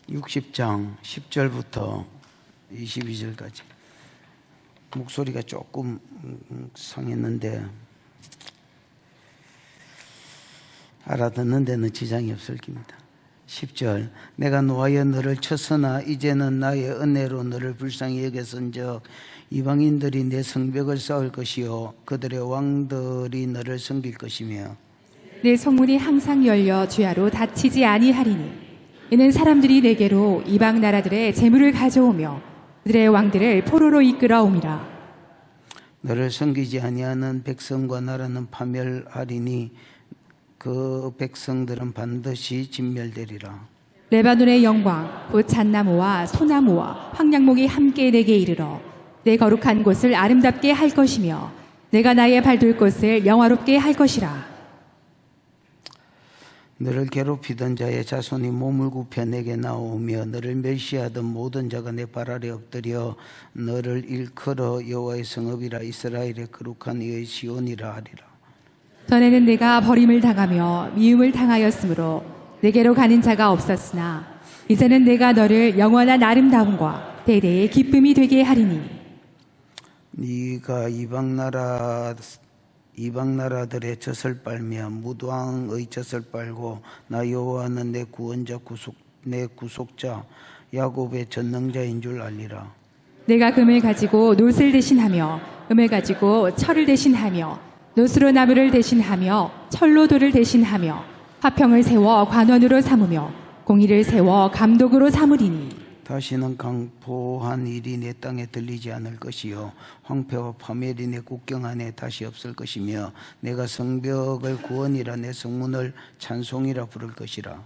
60장 10절부터 22절까지. 목소리가 조금 상했는데 알아듣는 데는 지장이 없을 겁니다. 10절. 내가 노하여 너를 쳤으나 이제는 나의 은혜로 너를 불쌍히 여겼은즉 이방인들이 내 성벽을 쌓을 것이요 그들의 왕들이 너를 섬길 것이며 내 성문이 항상 열려 주야로 닫히지 아니하리니 이는 사람들이 내게로 이방 나라들의 재물을 가져오며 그들의 왕들을 포로로 이끌어오미라. 너를 섬기지 아니하는 백성과 나라는 파멸하리니 그 백성들은 반드시 진멸되리라. 레바논의 영광 곧 잣나무와 소나무와 황량목이 함께 내게 이르러 내 거룩한 곳을 아름답게 할 것이며 내가 나의 발둘 곳을 영화롭게 할 것이라. 너를 괴롭히던 자의 자손이 몸을 굽혀 내게 나오며 너를 멸시하던 모든 자가 내 발 아래 엎드려 너를 일컬어 여호와의 성읍이라 이스라엘의 거룩한 이의 시온이라 하리라. 전에는 내가 버림을 당하며 미움을 당하였으므로 내게로 가는 자가 없었으나 이제는 내가 너를 영원한 아름다움과 대대의 기쁨이 되게 하리니 네가 이방 나라들의 젖을 빨며 무왕의 젖을 빨고 나 여호와는 내 구원자 내 구속자 야곱의 전능자인 줄 알리라. 내가 금을 가지고 놋을 대신하며 금을 가지고 철을 대신하며 놋으로 나무를 대신하며 철로 돌을 대신하며 화평을 세워 관원으로 삼으며 공의를 세워 감독으로 삼으리니 다시는 강포한 일이 내 땅에 들리지 않을 것이요 황폐와 파멸이 내 국경 안에 다시 없을 것이며 내가 성벽을 구원이라 내 성문을 찬송이라 부를 것이라.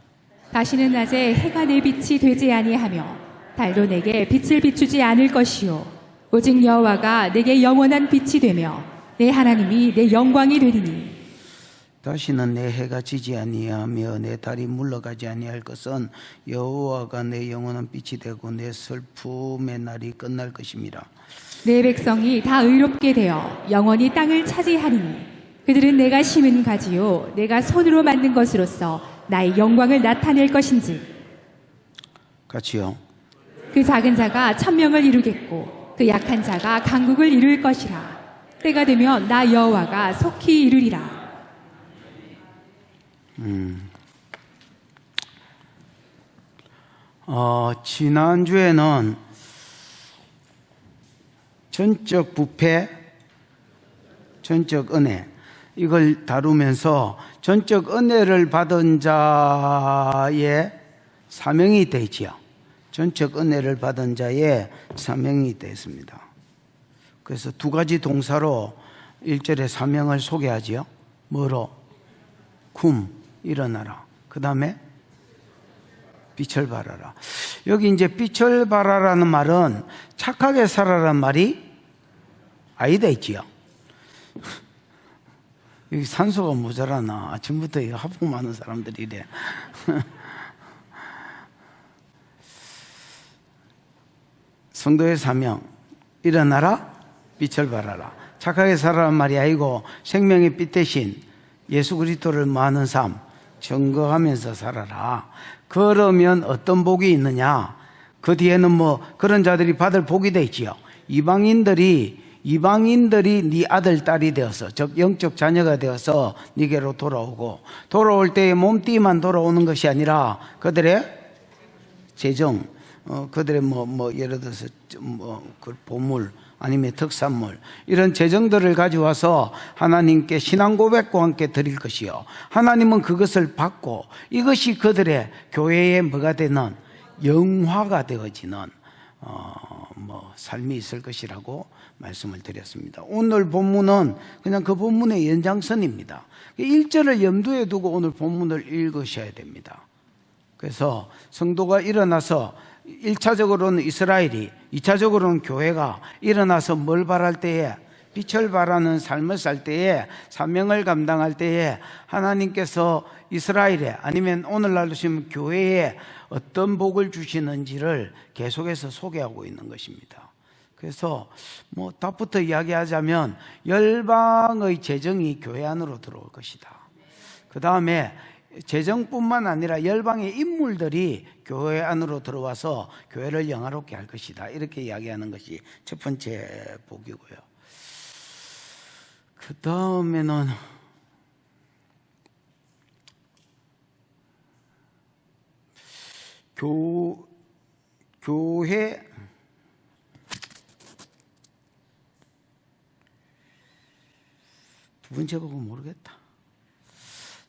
다시는 낮에 해가 내 빛이 되지 아니하며 달도 내게 빛을 비추지 않을 것이요 오직 여호와가 내게 영원한 빛이 되며 내 하나님이 내 영광이 되리니 다시는 내 해가 지지 아니하며 내 달이 물러가지 아니할 것은 여호와가 내 영원한 빛이 되고 내 슬픔의 날이 끝날 것임이라. 내 백성이 다 의롭게 되어 영원히 땅을 차지하리니 그들은 내가 심은 가지요 내가 손으로 만든 것으로서 나의 영광을 나타낼 것인지. 같이요. 그 작은 자가 천명을 이루겠고 그 약한 자가 강국을 이룰 것이라. 때가 되면 나 여호와가 속히 이루리라. 지난주에는 전적 부패, 전적 은혜 이걸 다루면서 전적 은혜를 받은 자의 사명이 되지요. 전적 은혜를 받은 자의 사명이 되었습니다. 그래서 두 가지 동사로 1절에 사명을 소개하지요. 뭐로? 일어나라. 그 다음에 빛을 발하라. 여기 이제 빛을 발하라는 말은 착하게 살아라는 말이 아니다 있지요. 여기 산소가 모자라나 아침부터 하품 많은 사람들이 이래. 성도의 사명 일어나라 빛을 발하라. 착하게 살아라는 말이 아니고 생명의 빛 대신 예수 그리스도를 많은 삶 증거하면서 살아라. 그러면 어떤 복이 있느냐? 그 뒤에는 뭐 그런 자들이 받을 복이 돼 있지요. 이방인들이 네 아들 딸이 되어서 즉 영적 자녀가 되어서 네게로 돌아올 때에 몸띠만 돌아오는 것이 아니라 그들의 재정, 그들의 예를 들어서 그 보물 아니면 특산물 이런 재정들을 가져와서 하나님께 신앙 고백과 함께 드릴 것이요 하나님은 그것을 받고 이것이 그들의 교회에 뭐가 되는 영화가 되어지는 삶이 있을 것이라고 말씀을 드렸습니다. 오늘 본문은 그냥 그 본문의 연장선입니다. 1절을 염두에 두고 오늘 본문을 읽으셔야 됩니다. 그래서 성도가 일어나서 1차적으로는 이스라엘이 2차적으로는 교회가 일어나서 뭘 바랄 때에 빛을 발하는 삶을 살 때에 사명을 감당할 때에 하나님께서 이스라엘에 아니면 오늘날 보시면 교회에 어떤 복을 주시는지를 계속해서 소개하고 있는 것입니다. 그래서 답부터 이야기하자면 열방의 재정이 교회 안으로 들어올 것이다. 그 다음에 재정뿐만 아니라 열방의 인물들이 교회 안으로 들어와서 교회를 영화롭게 할 것이다. 이렇게 이야기하는 것이 첫 번째 복이고요. 그 다음에는 교회 두 번째 복은 모르겠다.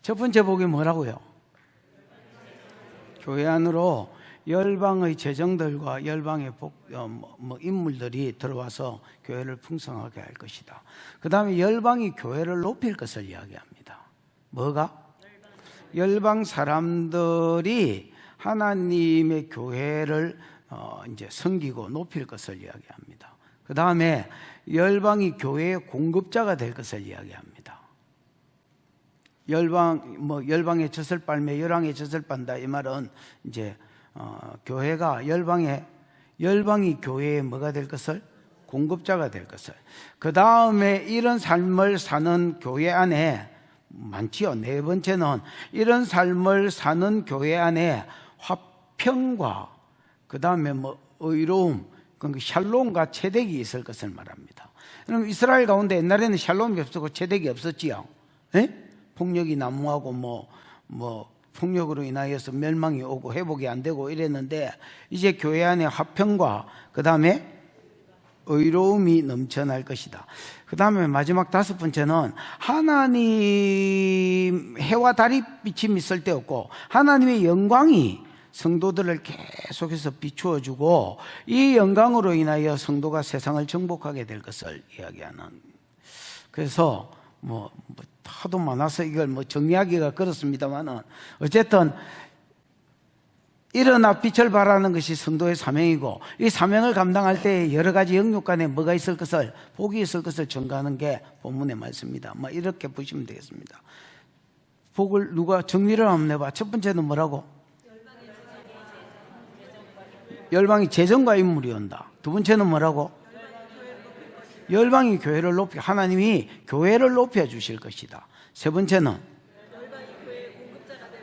첫 번째 복이 뭐라고요? 교회 안으로 열방의 재정들과 열방의 인물들이 들어와서 교회를 풍성하게 할 것이다. 그 다음에 열방이 교회를 높일 것을 이야기합니다. 뭐가? 열방 사람들이 하나님의 교회를 이제 섬기고 높일 것을 이야기합니다. 그 다음에 열방이 교회의 공급자가 될 것을 이야기합니다. 열방의 젖을 빨매 열왕의 젖을 빤다. 이 말은 이제 교회가 열방이 교회의 뭐가 될 것을? 공급자가 될 것을. 그 다음에 이런 삶을 사는 교회 안에 많지요. 네 번째는 이런 삶을 사는 교회 안에 화평과 그 다음에 의로움, 그러니까 샬롬과 채택이 있을 것을 말합니다. 그럼 이스라엘 가운데 옛날에는 샬롬이 없었고 채택이 없었지요. 에? 폭력이 난무하고 폭력으로 인하여서 멸망이 오고 회복이 안 되고 이랬는데 이제 교회 안에 화평과 그 다음에 의로움이 넘쳐날 것이다. 그 다음에 마지막 다섯 번째는 하나님 해와 달이 비침이 있을 때 없고 하나님의 영광이 성도들을 계속해서 비추어주고 이 영광으로 인하여 성도가 세상을 정복하게 될 것을 이야기하는. 그래서 하도 많아서 이걸 정리하기가 그렇습니다만은 어쨌든 일어나 빛을 발하는 것이 성도의 사명이고 이 사명을 감당할 때 여러 가지 영역 간에 뭐가 있을 것을, 복이 있을 것을 전가하는 게 본문의 말씀입니다. 이렇게 보시면 되겠습니다. 복을 누가 정리를 한번 해봐. 첫 번째는 뭐라고? 열방이 재정과 인물이 온다. 두 번째는 뭐라고? 열방이 교회를 하나님이 교회를 높여 주실 것이다. 세 번째는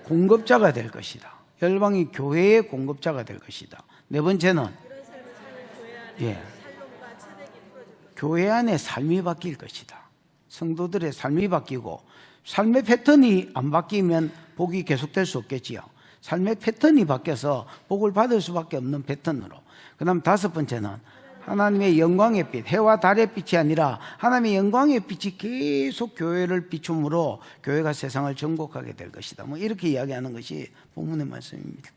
공급자가 될 것이다. 열방이 교회의 공급자가 될 것이다. 네 번째는 교회 안에 삶이 바뀔 것이다. 성도들의 삶이 바뀌고 삶의 패턴이 안 바뀌면 복이 계속될 수 없겠지요. 삶의 패턴이 바뀌어서 복을 받을 수밖에 없는 패턴으로. 그 다음 다섯 번째는 하나님의 영광의 빛, 해와 달의 빛이 아니라 하나님의 영광의 빛이 계속 교회를 비춤으로 교회가 세상을 정복하게 될 것이다. 이렇게 이야기하는 것이 본문의 말씀입니다.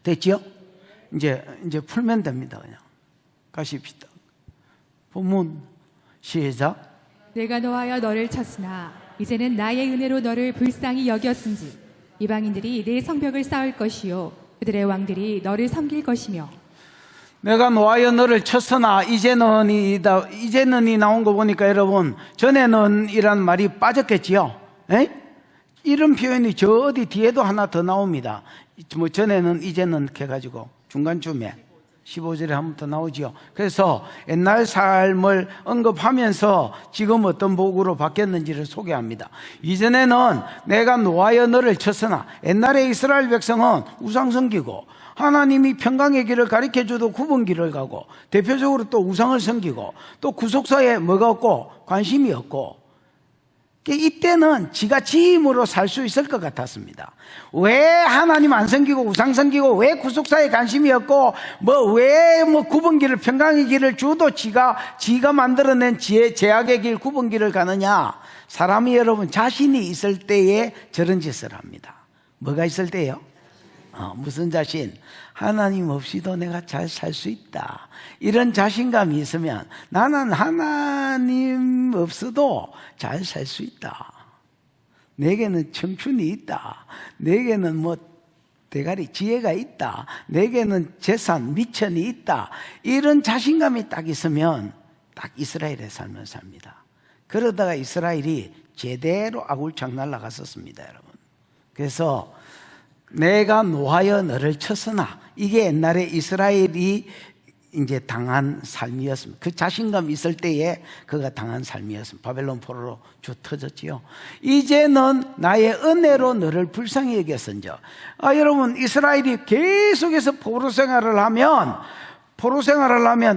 됐죠? 이제 풀면 됩니다. 그냥 가십시다. 본문 시작. 내가 노하여 너를 쳤으나 이제는 나의 은혜로 너를 불쌍히 여겼은지 이방인들이 내 성벽을 쌓을 것이요 그들의 왕들이 너를 섬길 것이며 내가 노하여 너를 쳤으나 이제는이다. 이제는이 나온 거 보니까 여러분 전에는 이란 말이 빠졌겠지요. 에? 이런 표현이 저 어디 뒤에도 하나 더 나옵니다. 전에는 이제는 이렇게 해가지고 중간쯤에 15절에 한 번 더 나오지요. 그래서 옛날 삶을 언급하면서 지금 어떤 복으로 바뀌었는지를 소개합니다. 이전에는 내가 노하여 너를 쳤으나 옛날에 이스라엘 백성은 우상 섬기고 하나님이 평강의 길을 가르쳐줘도 굽은 길을 가고 대표적으로 또 우상을 섬기고 또 구속사에 뭐가 없고 관심이 없고 이때는 지가 지 힘으로 살 수 있을 것 같았습니다. 왜 하나님 안 섬기고 우상 섬기고 왜 구속사에 관심이 없고 왜 굽은 길을 평강의 길을 주도 지가 만들어낸 제약의 길 굽은 길을 가느냐. 사람이 여러분 자신이 있을 때에 저런 짓을 합니다. 뭐가 있을 때요? 무슨 자신? 하나님 없이도 내가 잘 살 수 있다. 이런 자신감이 있으면 나는 하나님 없어도 잘 살 수 있다. 내게는 청춘이 있다. 내게는 대가리 지혜가 있다. 내게는 재산, 미천이 있다. 이런 자신감이 딱 있으면 딱 이스라엘의 삶을 삽니다. 그러다가 이스라엘이 제대로 아굴창 날아갔었습니다, 여러분. 그래서 내가 노하여 너를 쳤으나 이게 옛날에 이스라엘이 이제 당한 삶이었습니다. 그 자신감 있을 때에 그가 당한 삶이었습니다. 바벨론 포로로 쭉 터졌지요. 이제는 나의 은혜로 너를 불쌍히 여겼은즉. 여러분, 이스라엘이 계속해서 포로 생활을 하면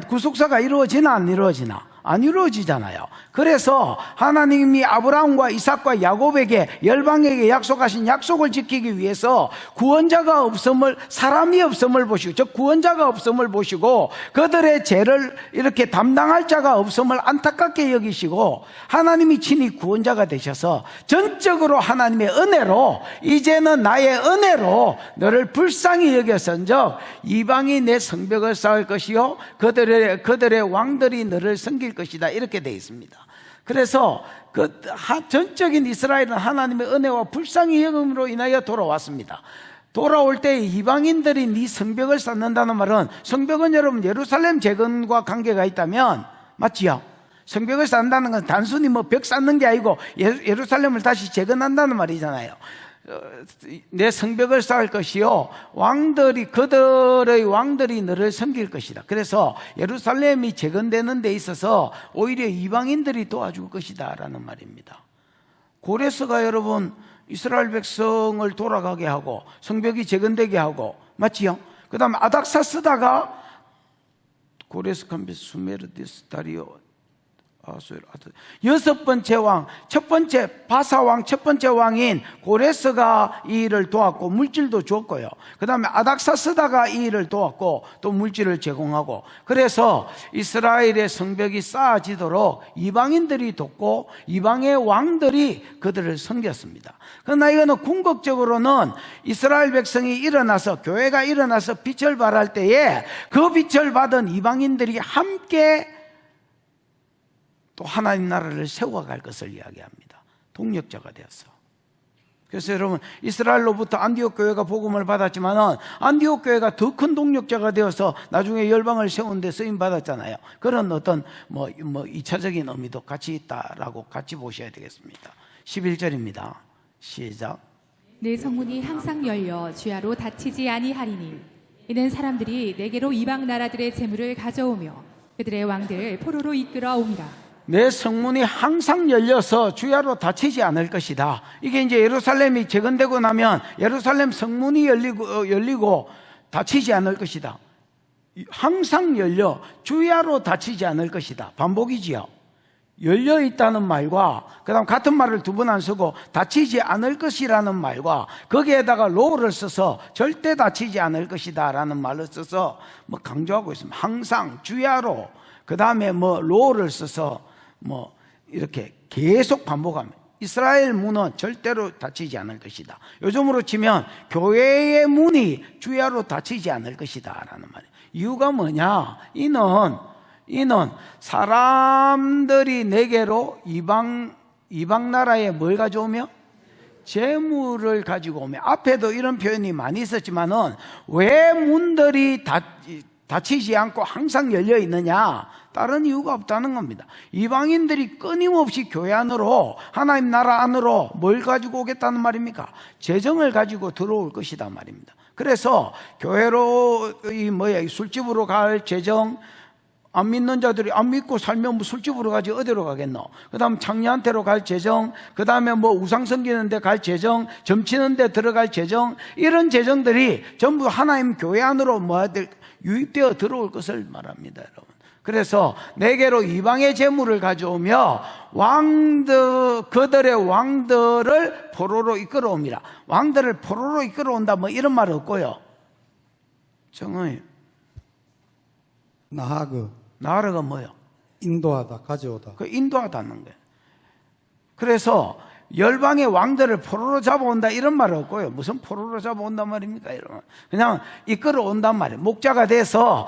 구속사가 이루어지나 안 이루어지나? 안 이루어지잖아요. 그래서 하나님이 아브라함과 이삭과 야곱에게, 열방에게 약속하신 약속을 지키기 위해서 구원자가 없음을, 사람이 없음을 보시고, 즉 구원자가 없음을 보시고, 그들의 죄를 이렇게 담당할 자가 없음을 안타깝게 여기시고, 하나님이 친히 구원자가 되셔서 전적으로 하나님의 은혜로, 이제는 나의 은혜로 너를 불쌍히 여겼은즉 이방이 내 성벽을 쌓을 것이요 그들의 왕들이 너를 섬길 것이다. 이렇게 되어 있습니다. 그래서 그 전적인 이스라엘은 하나님의 은혜와 불쌍히 여김으로 인하여 돌아왔습니다. 돌아올 때 이방인들이 네 성벽을 쌓는다는 말은, 성벽은 여러분 예루살렘 재건과 관계가 있다면 맞지요? 성벽을 쌓는다는 건 단순히 뭐 벽 쌓는 게 아니고 예루살렘을 다시 재건한다는 말이잖아요. 내 성벽을 쌓을 것이요 그들의 왕들이 너를 섬길 것이다. 그래서 예루살렘이 재건되는 데 있어서 오히려 이방인들이 도와줄 것이다 라는 말입니다. 고레스가 여러분 이스라엘 백성을 돌아가게 하고 성벽이 재건되게 하고 맞지요? 그 다음에 아닥사스다가 고레스 캄비스 수메르디스 다리오 여섯 번째 왕, 첫 번째 바사왕, 첫 번째 왕인 고레스가 이 일을 도왔고 물질도 줬고요. 그 다음에 아닥사스다가 이 일을 도왔고 또 물질을 제공하고, 그래서 이스라엘의 성벽이 쌓아지도록 이방인들이 돕고 이방의 왕들이 그들을 섬겼습니다. 그러나 이거는 궁극적으로는 이스라엘 백성이 일어나서, 교회가 일어나서 빛을 발할 때에 그 빛을 받은 이방인들이 함께 또 하나님 나라를 세워갈 것을 이야기합니다. 동력자가 되었어. 그래서 여러분, 이스라엘로부터 안디옥 교회가 복음을 받았지만은 안디옥 교회가 더 큰 동력자가 되어서 나중에 열방을 세운 데 쓰임 받았잖아요. 그런 어떤 2차적인 의미도 같이 있다라고 같이 보셔야 되겠습니다. 11절입니다. 시작. 내 성문이 항상 열려 주야로 닫히지 아니하리니 이는 사람들이 내게로 이방 나라들의 재물을 가져오며 그들의 왕들을 포로로 이끌어오니라. 내 성문이 항상 열려서 주야로 닫히지 않을 것이다. 이게 이제 예루살렘이 재건되고 나면 예루살렘 성문이 열리고 닫히지 않을 것이다. 항상 열려 주야로 닫히지 않을 것이다. 반복이지요. 열려 있다는 말과 그 다음 같은 말을 두 번 안 쓰고 닫히지 않을 것이라는 말과 거기에다가 로를 써서 절대 닫히지 않을 것이다 라는 말을 써서 강조하고 있습니다. 항상 주야로, 그 다음에 로를 써서 이렇게 계속 반복합니다. 이스라엘 문은 절대로 닫히지 않을 것이다. 요즘으로 치면 교회의 문이 주야로 닫히지 않을 것이다 라는 말이에요. 이유가 뭐냐? 이는 사람들이 내게로 이방 나라에 뭘 가져오며? 재물을 가지고 오며. 앞에도 이런 표현이 많이 있었지만은 왜 문들이 닫히지 않고 항상 열려 있느냐? 다른 이유가 없다는 겁니다. 이방인들이 끊임없이 교회 안으로, 하나님 나라 안으로 뭘 가지고 오겠다는 말입니까? 재정을 가지고 들어올 것이다 말입니다. 그래서 교회로 술집으로 갈 재정, 안 믿는 자들이 안 믿고 살면 술집으로 가지 어디로 가겠노? 그 다음 창녀한테로 갈 재정, 그 다음에 우상 섬기는 데 갈 재정, 점치는 데 들어갈 재정, 이런 재정들이 전부 하나님 교회 안으로 유입되어 들어올 것을 말합니다, 여러분. 그래서 내게로 이방의 재물을 가져오며 그들의 왕들을 포로로 이끌어옵니다. 왕들을 포로로 이끌어온다 이런 말 없고요. 정의 나하르가 뭐요? 인도하다, 가져오다. 그 인도하다는 거예요. 그래서 열방의 왕들을 포로로 잡아온다 이런 말 없고요. 무슨 포로로 잡아온단 말입니까? 이러면 그냥 이끌어온단 말이에요. 목자가 돼서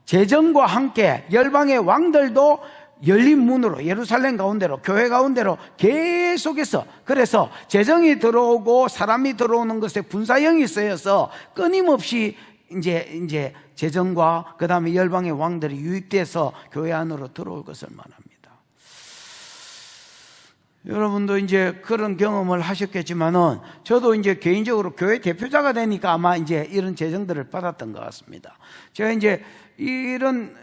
재정과 함께 열방의 왕들도 열린 문으로, 예루살렘 가운데로, 교회 가운데로 계속해서, 그래서 재정이 들어오고 사람이 들어오는 것에 분사형이 쓰여서 끊임없이 이제 재정과 그 다음에 열방의 왕들이 유입돼서 교회 안으로 들어올 것을 말합니다. 여러분도 이제 그런 경험을 하셨겠지만은 저도 이제 개인적으로 교회 대표자가 되니까 아마 이제 이런 재정들을 받았던 것 같습니다. 제가 이제 이런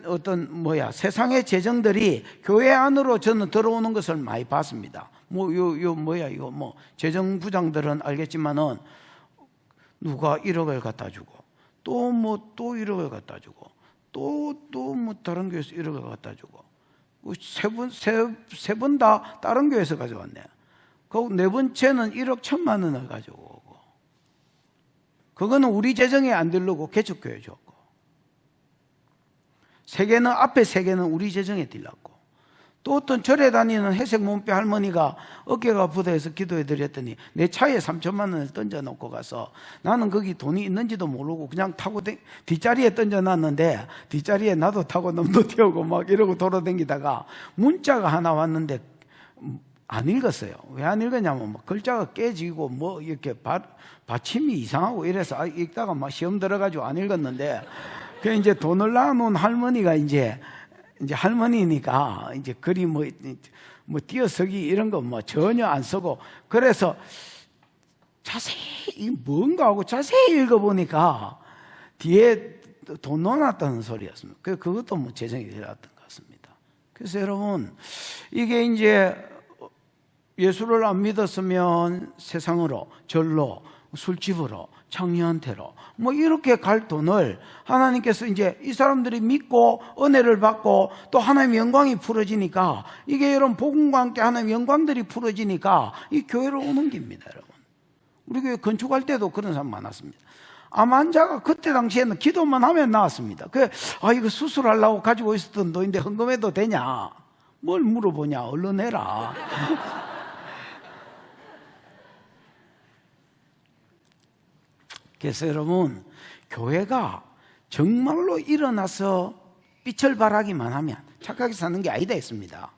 어떤 세상의 재정들이 교회 안으로 저는 들어오는 것을 많이 봤습니다. 이거 재정부장들은 알겠지만은 누가 1억을 갖다 주고 또 1억을 갖다 주고 또 다른 교회에서 1억을 갖다 주고 세 번 다 다른 교회에서 가져왔네. 그 네 번째는 1억 1,000만 원을 가져오고, 그거는 우리 재정에 안 들르고 개척교회 줬고, 앞에 세 개는 우리 재정에 들렀고, 또 어떤 절에 다니는 회색 몸빼 할머니가 어깨가 부어서 기도해 드렸더니 내 차에 3,000만 원을 던져놓고 가서 나는 거기 돈이 있는지도 모르고 그냥 타고 뒷자리에 던져놨는데 뒷자리에 나도 타고 놈도 태우고 막 이러고 돌아다니다가 문자가 하나 왔는데 안 읽었어요. 왜 안 읽었냐면 글자가 깨지고 이렇게 받침이 이상하고 이래서 읽다가 막 시험 들어가지고 안 읽었는데, 그 이제 돈을 놔놓은 할머니가 이제 할머니니까 이제 글이 띄어쓰기 이런 거 전혀 안 쓰고, 그래서 자세히 뭔가 하고 자세히 읽어보니까 뒤에 돈 넣어놨다는 소리였습니다. 그것도 재정이 들어갔던 것 같습니다. 그래서 여러분, 이게 이제 예수를 안 믿었으면 세상으로, 절로, 술집으로, 청년한테로 이렇게 갈 돈을 하나님께서 이제 이 사람들이 믿고 은혜를 받고 또 하나님의 영광이 풀어지니까, 이게 여러분 복음과 함께 하나님의 영광들이 풀어지니까 이 교회로 오는 겁니다. 여러분, 우리 교회 건축할 때도 그런 사람 많았습니다. 암 환자가 그때 당시에는 기도만 하면 나왔습니다. 이거 수술하려고 가지고 있었던 돈인데 헌금해도 되냐? 뭘 물어보냐? 얼른 해라. 그래서 여러분, 교회가 정말로 일어나서 빛을 발하기만 하면, 착하게 사는 게 아니다 했습니다.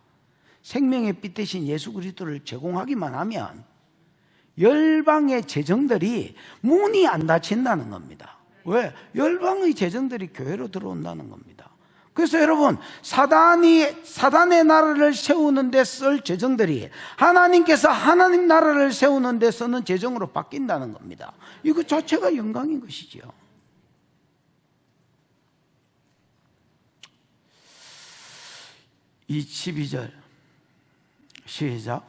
생명의 빛 대신 예수 그리스도를 제공하기만 하면 열방의 재정들이 문이 안 닫힌다는 겁니다. 왜? 열방의 재정들이 교회로 들어온다는 겁니다. 그래서 여러분, 사단의 나라를 세우는 데 쓸 재정들이 하나님께서 하나님 나라를 세우는 데 쓰는 재정으로 바뀐다는 겁니다. 이거 자체가 영광인 것이죠. 이 12절 시작.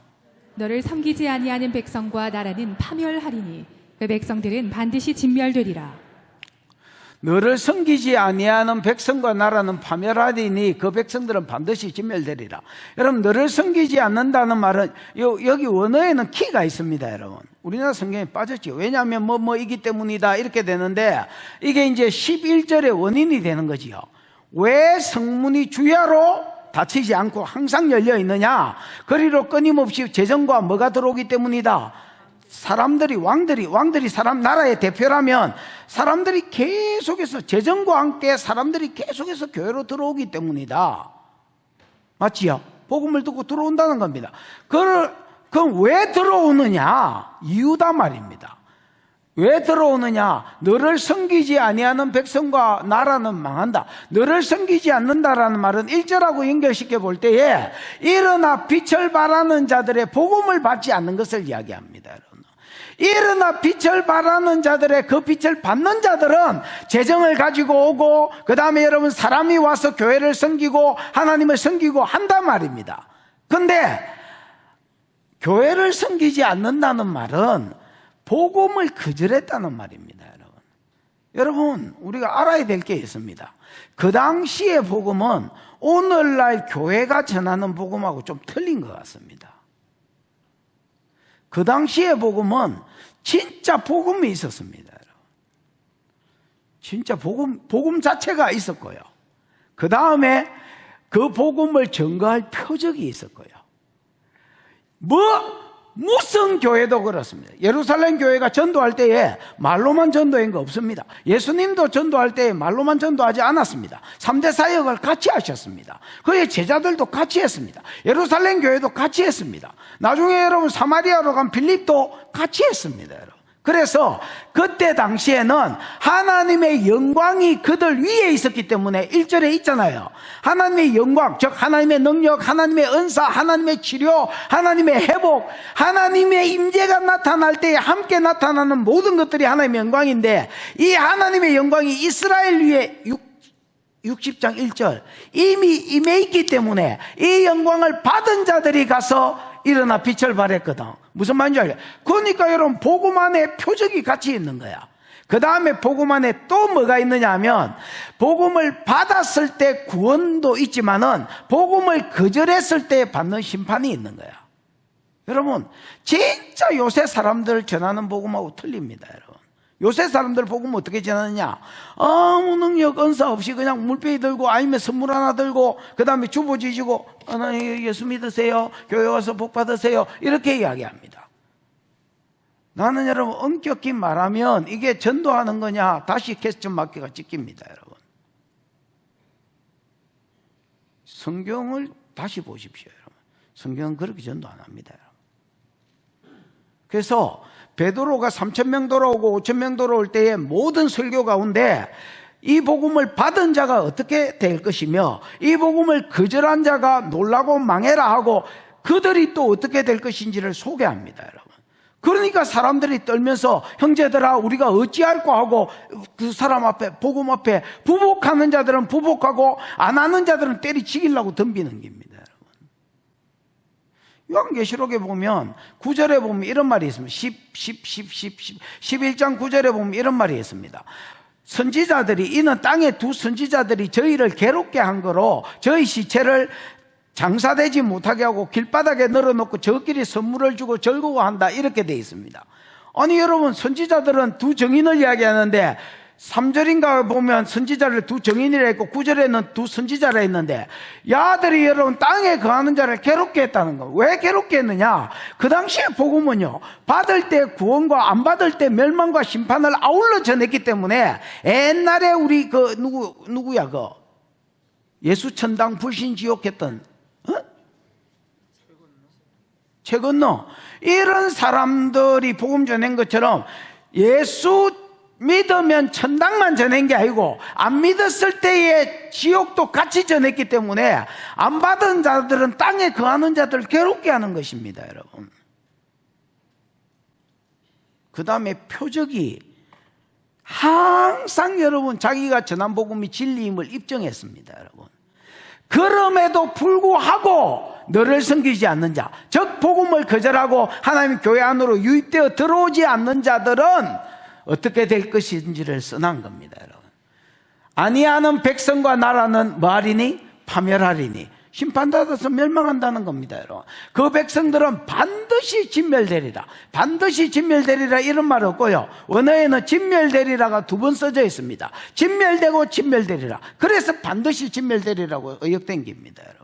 너를 섬기지 아니하는 백성과 나라는 파멸하리니 그 백성들은 반드시 진멸되리라. 너를 섬기지 아니하는 백성과 나라는 파멸하리니 그 백성들은 반드시 진멸되리라. 여러분, 너를 섬기지 않는다는 말은 여기 원어에는 키가 있습니다. 여러분, 우리나라 성경에 빠졌죠. 왜냐하면 이기 때문이다 이렇게 되는데, 이게 이제 11절의 원인이 되는 거지요. 왜 성문이 주야로 닫히지 않고 항상 열려 있느냐? 거리로 끊임없이 재정과 뭐가 들어오기 때문이다. 왕들이 사람 나라의 대표라면 사람들이 계속해서 재정과 함께 사람들이 계속해서 교회로 들어오기 때문이다. 맞지요? 복음을 듣고 들어온다는 겁니다. 그럼 왜 들어오느냐? 이유다 말입니다. 왜 들어오느냐? 너를 섬기지 아니하는 백성과 나라는 망한다. 너를 섬기지 않는다라는 말은 1절하고 연결시켜 볼 때에 일어나 빛을 발하는 자들의 복음을 받지 않는 것을 이야기합니다. 일어나 빛을 발하는 자들의 그 빛을 받는 자들은 재정을 가지고 오고, 그 다음에 여러분 사람이 와서 교회를 섬기고 하나님을 섬기고 한단 말입니다. 근데 교회를 섬기지 않는다는 말은 복음을 거절했다는 말입니다. 여러분, 우리가 알아야 될 게 있습니다. 그 당시의 복음은 오늘날 교회가 전하는 복음하고 좀 틀린 것 같습니다. 그 당시의 복음은 진짜 복음이 있었습니다. 진짜 복음 자체가 있었고요. 그 다음에 그 복음을 증거할 표적이 있었고요. 무슨 교회도 그렇습니다. 예루살렘 교회가 전도할 때에 말로만 전도한 거 없습니다. 예수님도 전도할 때에 말로만 전도하지 않았습니다. 3대 사역을 같이 하셨습니다. 그의 제자들도 같이 했습니다. 예루살렘 교회도 같이 했습니다. 나중에 여러분 사마리아로 간 빌립도 같이 했습니다. 여러분. 그래서 그때 당시에는 하나님의 영광이 그들 위에 있었기 때문에 1절에 있잖아요. 하나님의 영광, 즉 하나님의 능력, 하나님의 은사, 하나님의 치료, 하나님의 회복, 하나님의 임재가 나타날 때에 함께 나타나는 모든 것들이 하나님의 영광인데, 이 하나님의 영광이 이스라엘 위에 60장 1절 이미 임해 있기 때문에 이 영광을 받은 자들이 가서 일어나 빛을 발했거든. 무슨 말인지 알죠? 그러니까 여러분, 복음 안에 표적이 같이 있는 거야. 그 다음에 복음 안에 또 뭐가 있느냐 하면, 복음을 받았을 때 구원도 있지만은 복음을 거절했을 때 받는 심판이 있는 거야. 여러분, 진짜 요새 사람들 전하는 복음하고 틀립니다. 여러분, 요새 사람들 복음 어떻게 전하느냐, 아무 능력 은사 없이 그냥 물병이 들고 아니면 선물 하나 들고 그 다음에 주보 지지고 하나님 예수 믿으세요, 교회 와서 복 받으세요, 이렇게 이야기합니다. 나는 여러분, 엄격히 말하면 이게 전도하는 거냐, 다시 캐스천 마크가 찍힙니다. 여러분, 성경을 다시 보십시오. 여러분, 성경은 그렇게 전도 안 합니다. 여러분. 그래서 베드로가 3,000명 돌아오고 5,000명 돌아올 때의 모든 설교 가운데 이 복음을 받은 자가 어떻게 될 것이며, 이 복음을 거절한 자가 놀라고 망해라 하고 그들이 또 어떻게 될 것인지를 소개합니다. 여러분, 그러니까 사람들이 떨면서 형제들아 우리가 어찌할꼬 하고 그 사람 앞에, 복음 앞에 부복하는 자들은 부복하고 안 하는 자들은 때리 죽이려고 덤비는 겁니다. 요한계시록에 보면 9절에 보면 이런 말이 있습니다. 11장 9절에 보면 이런 말이 있습니다. 선지자들이, 이는 땅의 두 선지자들이 저희를 괴롭게 한 거로 저희 시체를 장사되지 못하게 하고 길바닥에 널어놓고 저끼리 선물을 주고 즐거워한다, 이렇게 되어 있습니다. 아니 여러분, 선지자들은 두 정인을 이야기하는데 3절인가 보면 선지자를 두 정인이라 했고 9절에는 두 선지자라 했는데, 야들이 여러분 땅에 거하는 자를 괴롭게 했다는 거. 왜 괴롭게 했느냐? 그 당시에 복음은요, 받을 때 구원과 안 받을 때 멸망과 심판을 아울러 전했기 때문에, 옛날에 우리 누구야 예수 천당 불신 지옥했던 최건너, 이런 사람들이 복음 전한 것처럼 예수 믿으면 천당만 전한 게 아니고 안 믿었을 때의 지옥도 같이 전했기 때문에 안 받은 자들은 땅에 거하는 자들을 괴롭게 하는 것입니다. 여러분, 그 다음에 표적이 항상 여러분 자기가 전한 복음이 진리임을 입증했습니다. 여러분, 그럼에도 불구하고 너를 섬기지 않는 자, 즉 복음을 거절하고 하나님 교회 안으로 유입되어 들어오지 않는 자들은 어떻게 될 것인지를 써난 겁니다. 여러분, 아니하는 백성과 나라는 뭐하리니? 파멸하리니. 심판받아서 멸망한다는 겁니다. 여러분, 그 백성들은 반드시 진멸되리라, 반드시 진멸되리라, 이런 말 없고요, 원어에는 진멸되리라가 두 번 써져 있습니다. 진멸되고 진멸되리라, 그래서 반드시 진멸되리라고 의역된 겁니다. 여러분,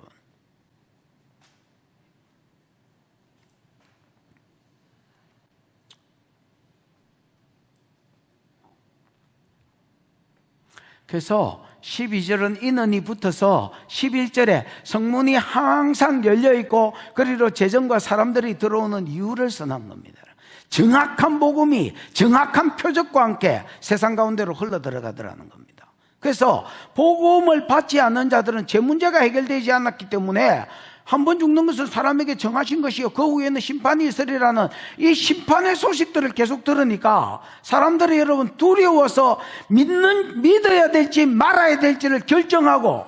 그래서 12절은 인원이 붙어서 11절에 성문이 항상 열려있고 그리로 재정과 사람들이 들어오는 이유를 써놓은 겁니다. 정확한 복음이 정확한 표적과 함께 세상 가운데로 흘러 들어가더라는 겁니다. 그래서 복음을 받지 않는 자들은 제 문제가 해결되지 않았기 때문에 한 번 죽는 것은 사람에게 정하신 것이요 그 후에는 심판이 있으리라는 이 심판의 소식들을 계속 들으니까 사람들이 여러분 두려워서 믿어야 될지 말아야 될지를 결정하고,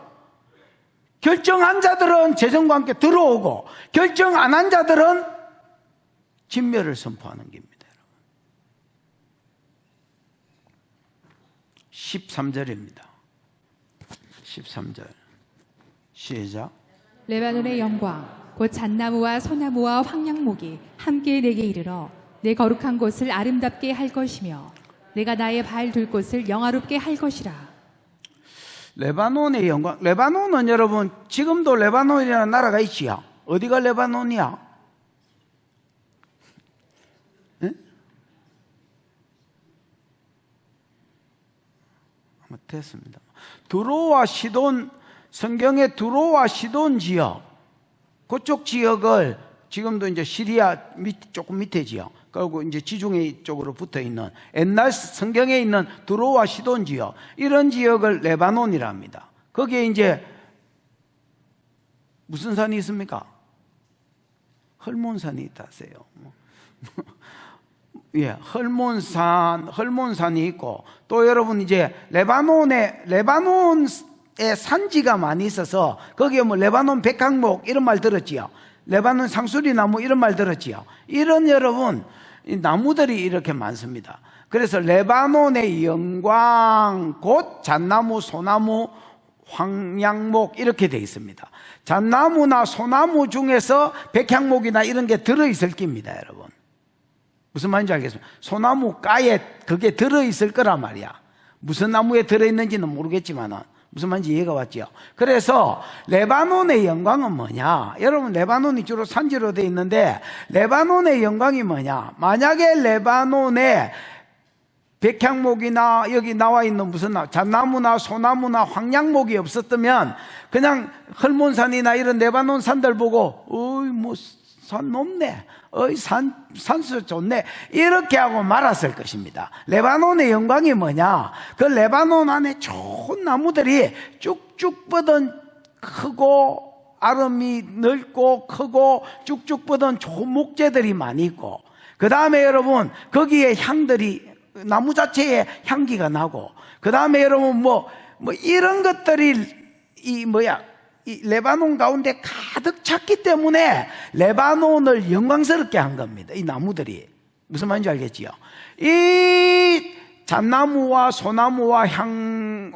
결정한 자들은 재정과 함께 들어오고 결정 안 한 자들은 진멸을 선포하는 겁니다. 13절입니다. 13절 시작. 레바논의 영광 곧 잣나무와 소나무와 황량목이 함께 내게 이르러 내 거룩한 곳을 아름답게 할 것이며 내가 나의 발 둘 곳을 영화롭게 할 것이라. 레바논의 영광. 레바논은 여러분 지금도 레바논이라는 나라가 있지요. 어디가 레바논이야? 네? 아마 됐습니다. 두로와 시돈, 성경의 두로와 시돈 지역, 그쪽 지역을 지금도 이제 시리아 조금 밑에 지역, 그리고 이제 지중해 쪽으로 붙어 있는 옛날 성경에 있는 두로와 시돈 지역, 이런 지역을 레바논이라 합니다. 거기에 이제 무슨 산이 있습니까? 헐몬산이 있다 하세요. 예, 헐몬산이 있고, 또 여러분 이제 레바논에 산지가 많이 있어서 거기에 뭐 레바논 백향목 이런 말 들었지요. 레바논 상수리 나무 이런 말 들었지요. 이런 여러분 이 나무들이 이렇게 많습니다. 그래서 레바논의 영광 곧 잣나무, 소나무, 황양목 이렇게 되어 있습니다. 잣나무나 소나무 중에서 백향목이나 이런 게 들어있을 겁니다, 여러분. 무슨 말인지 알겠습니까? 소나무 가에 그게 들어있을 거란 말이야. 무슨 나무에 들어있는지는 모르겠지만은 무슨 말인지 이해가 왔죠. 그래서 레바논의 영광은 뭐냐? 여러분, 레바논이 주로 산지로 되어 있는데 레바논의 영광이 뭐냐? 만약에 레바논에 백향목이나 여기 나와 있는 무슨 잣나무나 소나무나 황양목이 없었다면 그냥 헐몬산이나 이런 레바논 산들 보고 어이 뭐 산 높네, 어이 산수 좋네 이렇게 하고 말았을 것입니다. 레바논의 영광이 뭐냐? 그 레바논 안에 좋은 나무들이 쭉쭉 뻗은 크고 아름이 넓고 크고 쭉쭉 뻗은 좋은 목재들이 많이 있고, 그 다음에 여러분 거기에 향들이 나무 자체에 향기가 나고, 그 다음에 여러분 뭐 이런 것들이 이 레바논 가운데 가득 찼기 때문에 레바논을 영광스럽게 한 겁니다. 이 나무들이 무슨 말인지 알겠지요? 이 잣나무와 소나무와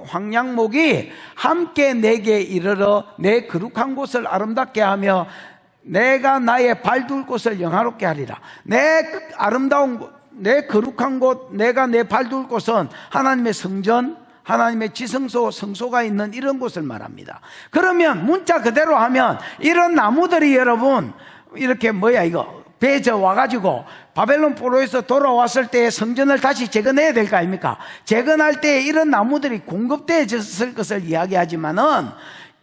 황양목이 함께 내게 이르러 내 거룩한 곳을 아름답게 하며 내가 나의 발둘 곳을 영화롭게 하리라. 내 아름다운 곳, 내 거룩한 곳, 내가 내 발둘 곳은 하나님의 성전, 하나님의 지성소, 성소가 있는 이런 곳을 말합니다. 그러면 문자 그대로 하면 이런 나무들이 여러분 이렇게 배져 와가지고 바벨론 포로에서 돌아왔을 때 성전을 다시 재건해야 될 거 아닙니까? 재건할 때 이런 나무들이 공급되어졌을 것을 이야기하지만은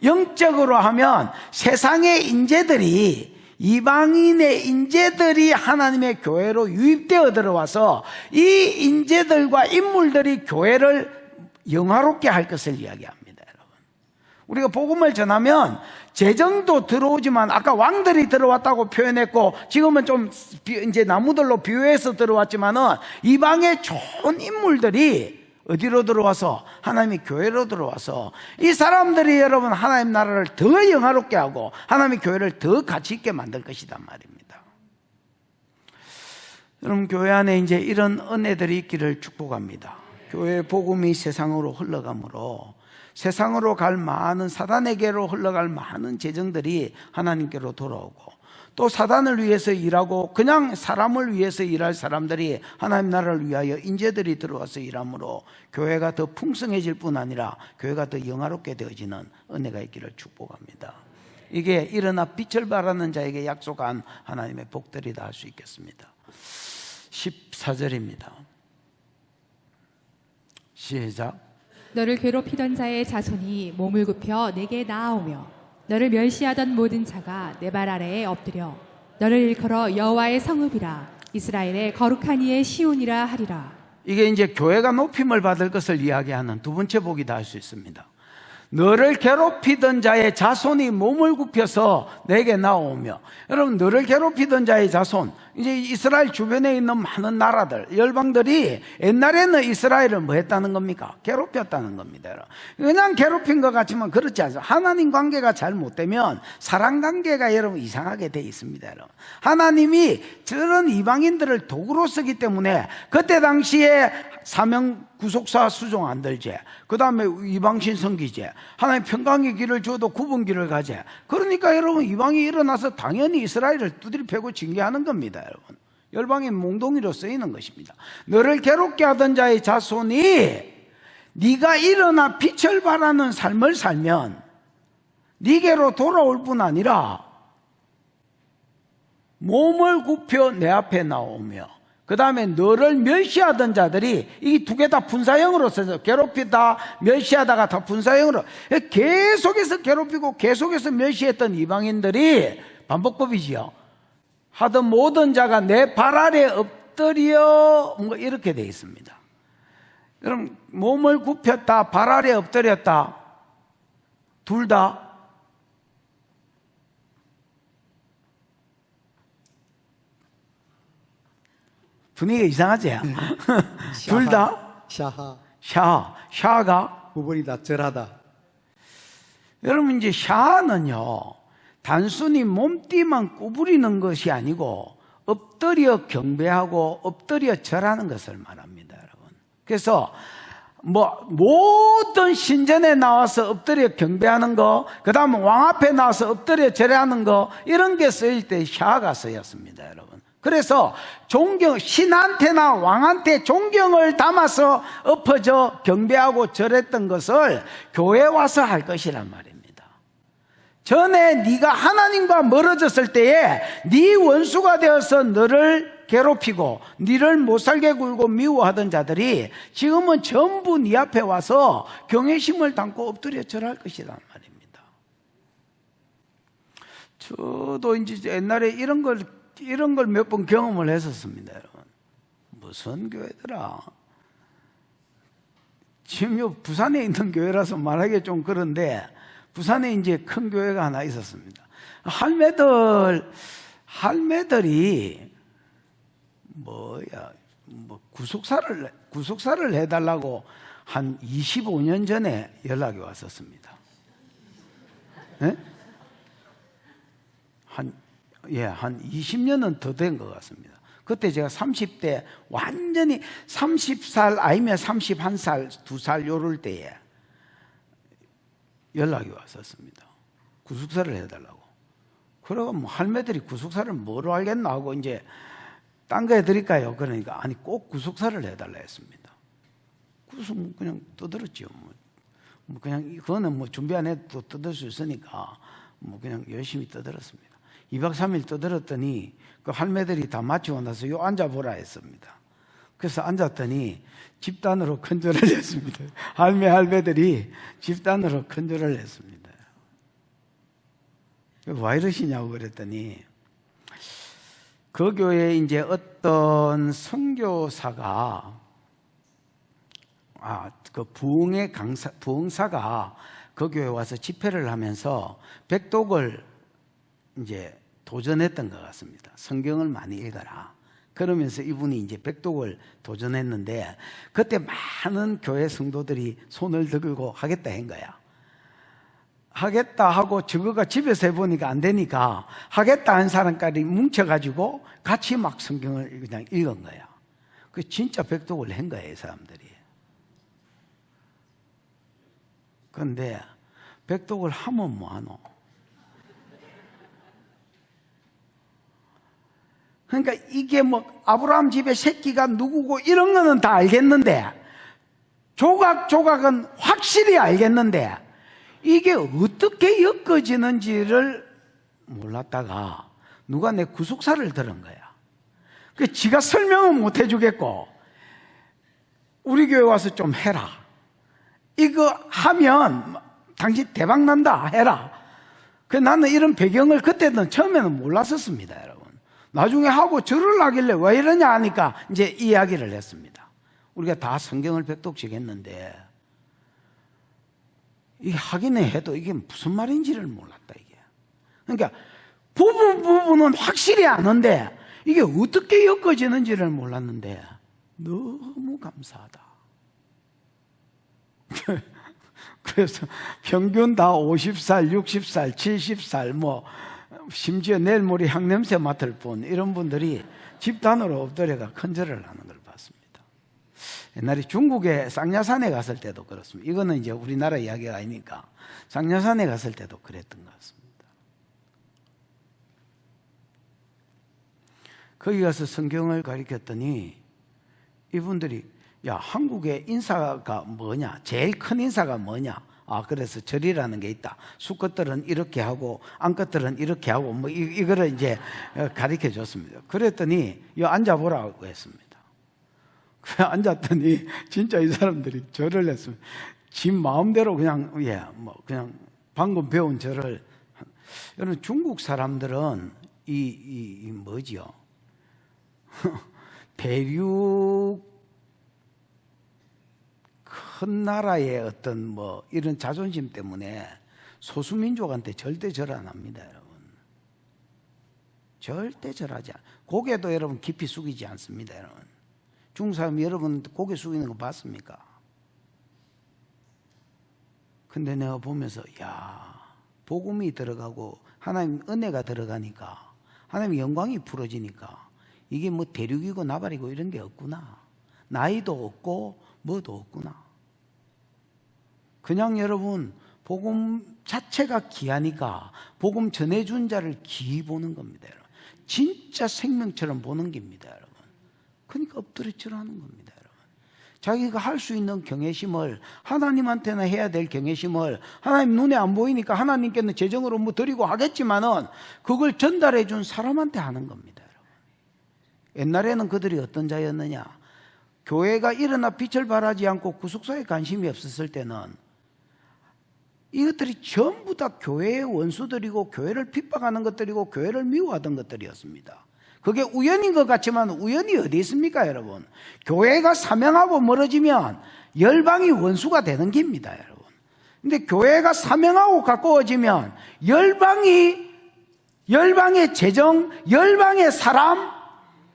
영적으로 하면 세상의 인재들이, 이방인의 인재들이 하나님의 교회로 유입되어 들어와서 이 인재들과 인물들이 교회를 영화롭게 할 것을 이야기합니다, 여러분. 우리가 복음을 전하면 재정도 들어오지만 아까 왕들이 들어왔다고 표현했고 지금은 좀 이제 나무들로 비유해서 들어왔지만은 이방의 좋은 인물들이 어디로 들어와서 하나님의 교회로 들어와서 이 사람들이 여러분 하나님 나라를 더 영화롭게 하고 하나님의 교회를 더 가치 있게 만들 것이란 말입니다. 여러분, 교회 안에 이제 이런 은혜들이 있기를 축복합니다. 교회 복음이 세상으로 흘러가므로 세상으로 갈 많은, 사단에게로 흘러갈 많은 재정들이 하나님께로 돌아오고, 또 사단을 위해서 일하고 그냥 사람을 위해서 일할 사람들이 하나님 나라를 위하여 인재들이 들어와서 일하므로 교회가 더 풍성해질 뿐 아니라 교회가 더 영화롭게 되어지는 은혜가 있기를 축복합니다. 이게 일어나 빛을 발하는 자에게 약속한 하나님의 복들이다 할 수 있겠습니다. 14절입니다. 시작. 너를 괴롭히던 자의 자손이 몸을 굽혀 내게 나아오며 너를 멸시하던 모든 자가 내 발 아래에 엎드려 너를 일컬어 여호와의 성읍이라 이스라엘의 거룩한 이의 시온이라 하리라. 이게 이제 교회가 높임을 받을 것을 이야기하는 두 번째 복이다 할 수 있습니다. 너를 괴롭히던 자의 자손이 몸을 굽혀서 내게 나오며, 여러분, 너를 괴롭히던 자의 자손, 이제 이스라엘 주변에 있는 많은 나라들, 열방들이 옛날에는 이스라엘을 뭐 했다는 겁니까? 괴롭혔다는 겁니다. 여러분. 그냥 괴롭힌 것 같지만 그렇지 않습니다. 하나님 관계가 잘못되면 사람 관계가 여러분 이상하게 돼 있습니다. 여러분. 하나님이 저런 이방인들을 도구로 쓰기 때문에 그때 당시에 사명 구속사 수종 안 들제, 그 다음에 이방신 성기제, 하나님 평강의 길을 주어도 굽은 길을 가제. 그러니까 여러분 이방이 일어나서 당연히 이스라엘을 두드려 패고 징계하는 겁니다. 여러분, 열방의 몽둥이로 쓰이는 것입니다. 너를 괴롭게 하던 자의 자손이 네가 일어나 빛을 발하는 삶을 살면 네게로 돌아올 뿐 아니라 몸을 굽혀 내 앞에 나오며, 그 다음에 너를 멸시하던 자들이, 이 두 개 다 분사형으로 써서 괴롭히다 멸시하다가 다 분사형으로 계속해서 괴롭히고 계속해서 멸시했던 이방인들이 반복법이지요. 하던 모든 자가 내 발 아래 엎드려 뭐 이렇게 돼 있습니다. 여러분, 몸을 굽혔다, 발 아래 엎드렸다, 둘 다 분위기가 이상하지? 둘 다 샤하. 샤가 구부리다, 절하다. 여러분, 이제 샤는요 단순히 몸띠만 구부리는 것이 아니고 엎드려 경배하고 엎드려 절하는 것을 말합니다, 여러분. 그래서 뭐 모든 신전에 나와서 엎드려 경배하는 거, 그 다음 왕 앞에 나와서 엎드려 절하는 거, 이런 게 쓰일 때 샤가 쓰였습니다, 여러분. 그래서 존경, 신한테나 왕한테 존경을 담아서 엎어져 경배하고 절했던 것을 교회 와서 할 것이란 말입니다. 전에 네가 하나님과 멀어졌을 때에 네 원수가 되어서 너를 괴롭히고 너를 못살게 굴고 미워하던 자들이 지금은 전부 네 앞에 와서 경외심을 담고 엎드려 절할 것이란 말입니다. 저도 이제 옛날에 이런 걸 몇 번 경험을 했었습니다, 여러분. 무슨 교회더라. 지금 요 부산에 있는 교회라서 말하기 좀 그런데, 부산에 이제 큰 교회가 하나 있었습니다. 할매들이 구속사를 해달라고 한 25년 전에 연락이 왔었습니다. 네? 한 20년은 더 된 것 같습니다. 그때 제가 30대, 완전히 30살 아니면 31살, 2살 요럴 때에 연락이 왔었습니다. 구속사를 해달라고. 그러고 뭐 할매들이 구속사를 뭐로 알겠나 하고 이제 딴 거 해드릴까요? 그러니까 아니 꼭 구속사를 해달라 했습니다. 그래서 뭐 그냥 떠들었죠. 뭐 그냥 그거는 뭐 준비 안 해도 떠들 수 있으니까 뭐 그냥 열심히 떠들었습니다. 2박 3일 떠들었더니 그 할매들이 다 마치고 나서 요 앉아보라 했습니다. 그래서 앉았더니 집단으로 큰절을 했습니다. 할매들이 집단으로 큰절을 했습니다. 왜 이러시냐고 그랬더니 그 교회에 이제 어떤 선교사가 그 부흥사가 그 교회에 와서 집회를 하면서 백독을 이제 도전했던 것 같습니다. 성경을 많이 읽어라. 그러면서 이분이 이제 백독을 도전했는데 그때 많은 교회 성도들이 손을 들고 하겠다 한 거야. 하겠다 하고 저거가 집에서 해보니까 안 되니까 하겠다 한 사람까지 뭉쳐가지고 같이 막 성경을 그냥 읽은 거야. 그 진짜 백독을 한 거야, 이 사람들이. 그런데 백독을 하면 뭐하노? 그러니까 이게 뭐 아브라함 집의 새끼가 누구고 이런 거는 다 알겠는데 조각조각은 확실히 알겠는데 이게 어떻게 엮어지는지를 몰랐다가 누가 내 구속사를 들은 거야. 그 지가 설명은 못 해주겠고 우리 교회 와서 좀 해라. 이거 하면 당신 대박 난다 해라. 그 나는 이런 배경을 그때는 처음에는 몰랐었습니다, 여러분. 나중에 하고 절을 하길래 왜 이러냐 하니까 이제 이야기를 했습니다. 우리가 다 성경을 백독씩 했는데 이게 하기는 해도 이게 무슨 말인지를 몰랐다, 이게. 그러니까 부분은 확실히 아는데 이게 어떻게 엮어지는지를 몰랐는데 너무 감사하다. 그래서 평균 다 50살, 60살, 70살 뭐 심지어 내일 모레 향냄새 맡을 뿐 이런 분들이 집단으로 엎드려가 큰절을 하는 걸 봤습니다. 옛날에 중국에 쌍야산에 갔을 때도 그렇습니다. 이거는 이제 우리나라 이야기가 아니니까 쌍야산에 갔을 때도 그랬던 것 같습니다. 거기 가서 성경을 가르쳤더니 이분들이 야, 한국의 인사가 뭐냐? 제일 큰 인사가 뭐냐? 그래서 절이라는 게 있다. 수컷들은 이렇게 하고 암컷들은 이렇게 하고 뭐 이거를 이제 가르쳐 줬습니다. 그랬더니 앉아보라고 했습니다. 그래 앉았더니 진짜 이 사람들이 절을 했습니다. 지 마음대로 그냥 그냥 방금 배운 절을. 여러분 중국 사람들은 뭐지요? 대륙 큰 나라의 어떤 뭐 이런 자존심 때문에 소수민족한테 절대 절 안 합니다, 여러분. 절대 절하지 않아요. 고개도 여러분 깊이 숙이지 않습니다, 여러분. 중국 사람 여러분 고개 숙이는 거 봤습니까? 근데 내가 보면서 야, 복음이 들어가고 하나님 은혜가 들어가니까 하나님 영광이 풀어지니까 이게 뭐 대륙이고 나발이고 이런 게 없구나. 나이도 없고 뭐도 없구나. 그냥 여러분 복음 자체가 귀하니까 복음 전해준 자를 귀히 보는 겁니다, 여러분. 진짜 생명처럼 보는 겁니다, 여러분. 그러니까 엎드려 절하는 겁니다, 여러분. 자기가 할 수 있는 경외심을, 하나님한테나 해야 될 경외심을, 하나님 눈에 안 보이니까 하나님께는 재정으로 뭐 드리고 하겠지만은 그걸 전달해 준 사람한테 하는 겁니다, 여러분. 옛날에는 그들이 어떤 자였느냐? 교회가 일어나 빛을 발하지 않고 구속사에 관심이 없었을 때는 이것들이 전부 다 교회의 원수들이고 교회를 핍박하는 것들이고 교회를 미워하던 것들이었습니다. 그게 우연인 것 같지만 우연이 어디 있습니까, 여러분? 교회가 사명하고 멀어지면 열방이 원수가 되는 겁니다, 여러분. 근데 교회가 사명하고 가까워지면 열방의 재정, 열방의 사람,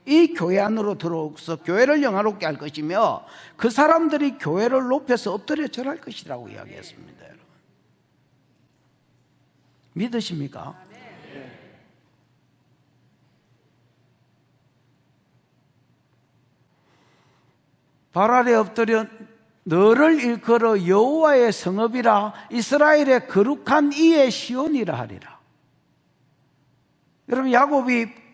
이 교회 안으로 들어오서 교회를 영화롭게 할 것이며 그 사람들이 교회를 높여서 엎드려 절할 것이라고 이야기했습니다, 여러분. 믿으십니까? 발 아래 엎드려 너를 일컬어 여호와의 성읍이라 이스라엘의 거룩한 이의 시온이라 하리라. 여러분, 야곱이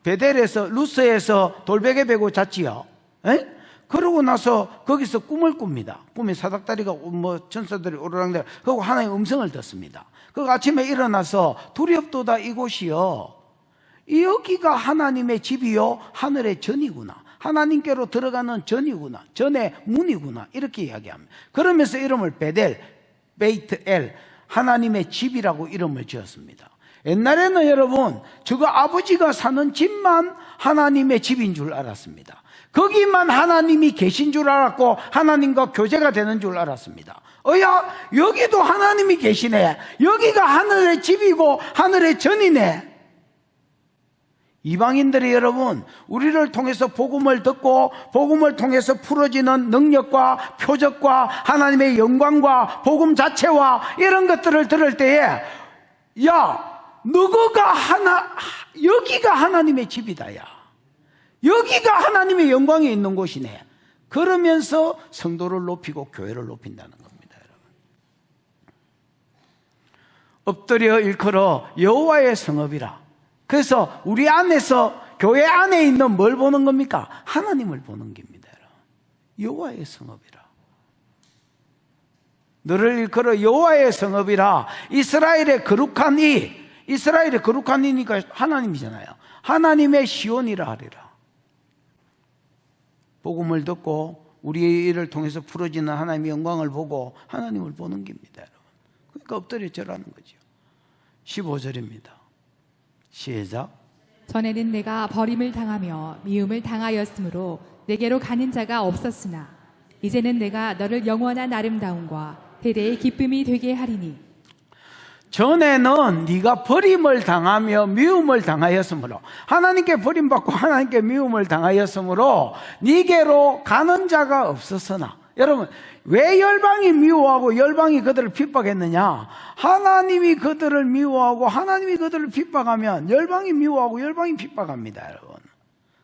베델에서 루스에서 돌베개 베고 잤지요. 에? 그러고 나서 거기서 꿈을 꿉니다. 꿈에 사닥다리가 뭐 천사들이 오르락내락 그리고 하나님의 음성을 듣습니다. 그 아침에 일어나서 두렵도다 이곳이요, 여기가 하나님의 집이요 하늘의 전이구나, 하나님께로 들어가는 전이구나, 전의 문이구나, 이렇게 이야기합니다. 그러면서 이름을 베델, 베이트엘, 하나님의 집이라고 이름을 지었습니다. 옛날에는 여러분 저거 아버지가 사는 집만 하나님의 집인 줄 알았습니다. 거기만 하나님이 계신 줄 알았고 하나님과 교제가 되는 줄 알았습니다. 여기도 하나님이 계시네, 여기가 하늘의 집이고 하늘의 전이네. 이방인들이 여러분 우리를 통해서 복음을 듣고 복음을 통해서 풀어지는 능력과 표적과 하나님의 영광과 복음 자체와 이런 것들을 들을 때에 야, 너가 여기가 하나님의 집이다, 야, 여기가 하나님의 영광이 있는 곳이네. 그러면서 성도를 높이고 교회를 높인다는 겁니다, 여러분. 엎드려 일컬어 여호와의 성읍이라. 그래서 우리 안에서 교회 안에 있는 뭘 보는 겁니까? 하나님을 보는 겁니다, 여러분. 여호와의 성읍이라. 너를 일컬어 여호와의 성읍이라 이스라엘의 거룩한 이, 이스라엘의 거룩한 이니까 하나님이잖아요. 하나님의 시온이라 하리라. 복음을 듣고 우리의 일을 통해서 풀어지는 하나님의 영광을 보고 하나님을 보는 겁니다, 여러분. 그러니까 엎드려 절하는 거죠. 15절입니다. 시작. 전에는 내가 버림을 당하며 미움을 당하였으므로 내게로 가는 자가 없었으나 이제는 내가 너를 영원한 아름다움과 대대의 기쁨이 되게 하리니. 전에는 네가 버림을 당하며 미움을 당하였으므로, 하나님께 버림받고 하나님께 미움을 당하였으므로 네게로 가는 자가 없었으나. 여러분, 왜 열방이 미워하고 열방이 그들을 핍박했느냐? 하나님이 그들을 미워하고 하나님이 그들을 핍박하면 열방이 미워하고 열방이 핍박합니다, 여러분.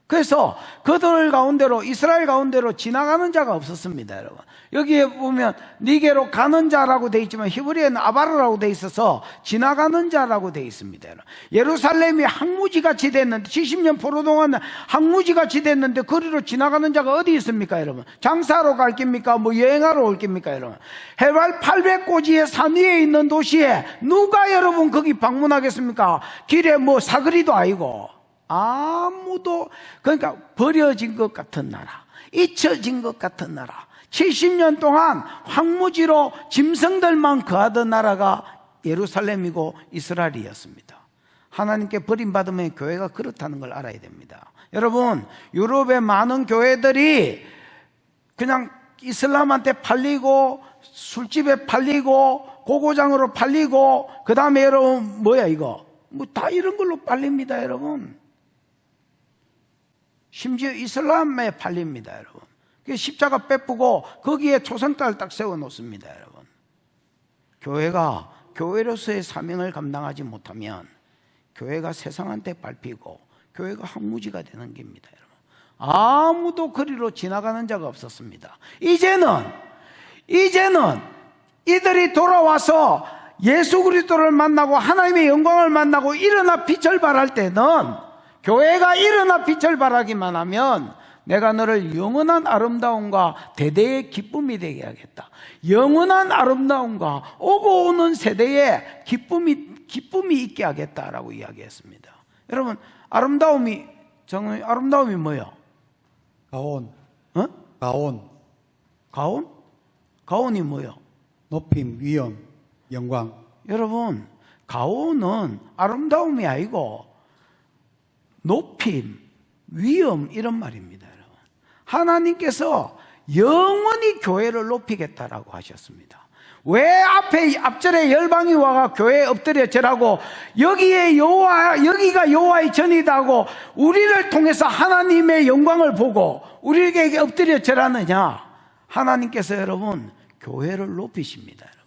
그래서 그들 가운데로, 이스라엘 가운데로 지나가는 자가 없었습니다, 여러분. 여기에 보면 니게로 가는 자라고 되어 있지만 히브리어는 아바르라고 되어 있어서 지나가는 자라고 되어 있습니다, 여러분. 예루살렘이 항무지같이 됐는데 70년 포로 동안 항무지같이 됐는데 거리로 지나가는 자가 어디 있습니까, 여러분? 장사로 갈 겁니까? 뭐 여행하러 올 겁니까, 여러분? 해발 800고지의 산 위에 있는 도시에 누가 여러분 거기 방문하겠습니까? 길에 뭐 사거리도 아니고 아무도. 그러니까 버려진 것 같은 나라, 잊혀진 것 같은 나라, 70년 동안 황무지로 짐승들만 거하던 나라가 예루살렘이고 이스라엘이었습니다. 하나님께 버림받으면 교회가 그렇다는 걸 알아야 됩니다. 여러분, 유럽의 많은 교회들이 그냥 이슬람한테 팔리고 술집에 팔리고 고고장으로 팔리고 그 다음에 여러분 뭐야 이거 뭐 다 이런 걸로 팔립니다. 여러분, 심지어 이슬람에 팔립니다. 여러분, 십자가 빼쁘고 거기에 초상단을 딱 세워놓습니다. 여러분, 교회가 교회로서의 사명을 감당하지 못하면 교회가 세상한테 밟히고 교회가 황무지가 되는 겁니다. 여러분, 아무도 그리로 지나가는 자가 없었습니다. 이제는 이들이 돌아와서 예수 그리스도를 만나고 하나님의 영광을 만나고 일어나 빛을 발할 때는, 교회가 일어나 빛을 발하기만 하면 내가 너를 영원한 아름다움과 대대의 기쁨이 되게 하겠다. 영원한 아름다움과 오고 오는 세대에 기쁨이 있게 하겠다라고 이야기했습니다. 여러분, 아름다움이 뭐예요? 가온. 가온? 가온이 뭐예요? 높임, 위엄, 영광. 여러분, 가온은 아름다움이 아니고 높임, 위엄 이런 말입니다. 여러분, 하나님께서 영원히 교회를 높이겠다라고 하셨습니다. 왜 앞절에 열방이 와가 교회에 엎드려 절하고 여기가 여호와의 전이다 하고 우리를 통해서 하나님의 영광을 보고 우리에게 엎드려 절하느냐? 하나님께서 여러분 교회를 높이십니다. 여러분,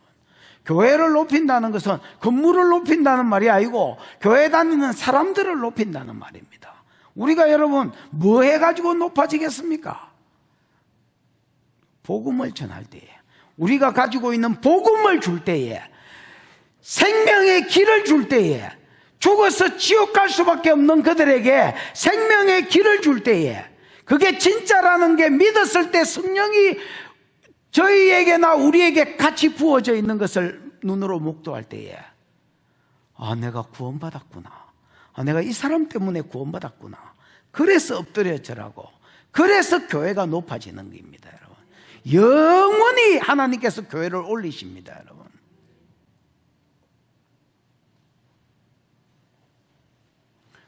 교회를 높인다는 것은 건물을 높인다는 말이 아니고 교회 다니는 사람들을 높인다는 말입니다. 우리가 여러분 뭐 해가지고 높아지겠습니까? 복음을 전할 때에, 우리가 가지고 있는 복음을 줄 때에, 생명의 길을 줄 때에, 죽어서 지옥 갈 수밖에 없는 그들에게 생명의 길을 줄 때에, 그게 진짜라는 게 믿었을 때 성령이 저희에게나 우리에게 같이 부어져 있는 것을 눈으로 목도할 때에, 아, 내가 구원받았구나, 아, 내가 이 사람 때문에 구원받았구나, 그래서 엎드려 절하고 그래서 교회가 높아지는 겁니다. 여러분, 영원히 하나님께서 교회를 올리십니다. 여러분,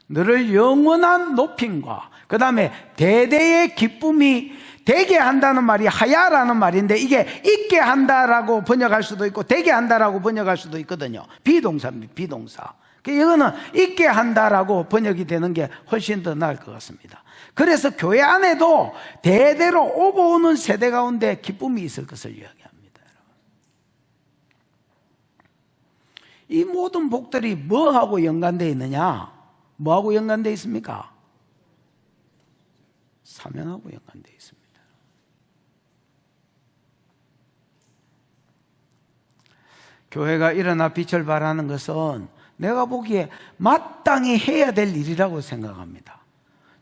너를 영원한 높임과 그 다음에 대대의 기쁨이 되게 한다는 말이 하야라는 말인데, 이게 있게 한다라고 번역할 수도 있고 되게 한다라고 번역할 수도 있거든요. 비동사입니다. 비동사. 이거는 있게 한다라고 번역이 되는 게 훨씬 더 나을 것 같습니다. 그래서 교회 안에도 대대로 오고 오는 세대 가운데 기쁨이 있을 것을 이야기합니다. 이 모든 복들이 뭐하고 연관되어 있느냐? 뭐하고 연관되어 있습니까? 사명하고 연관되어 있습니다. 교회가 일어나 빛을 발하는 것은 내가 보기에 마땅히 해야 될 일이라고 생각합니다.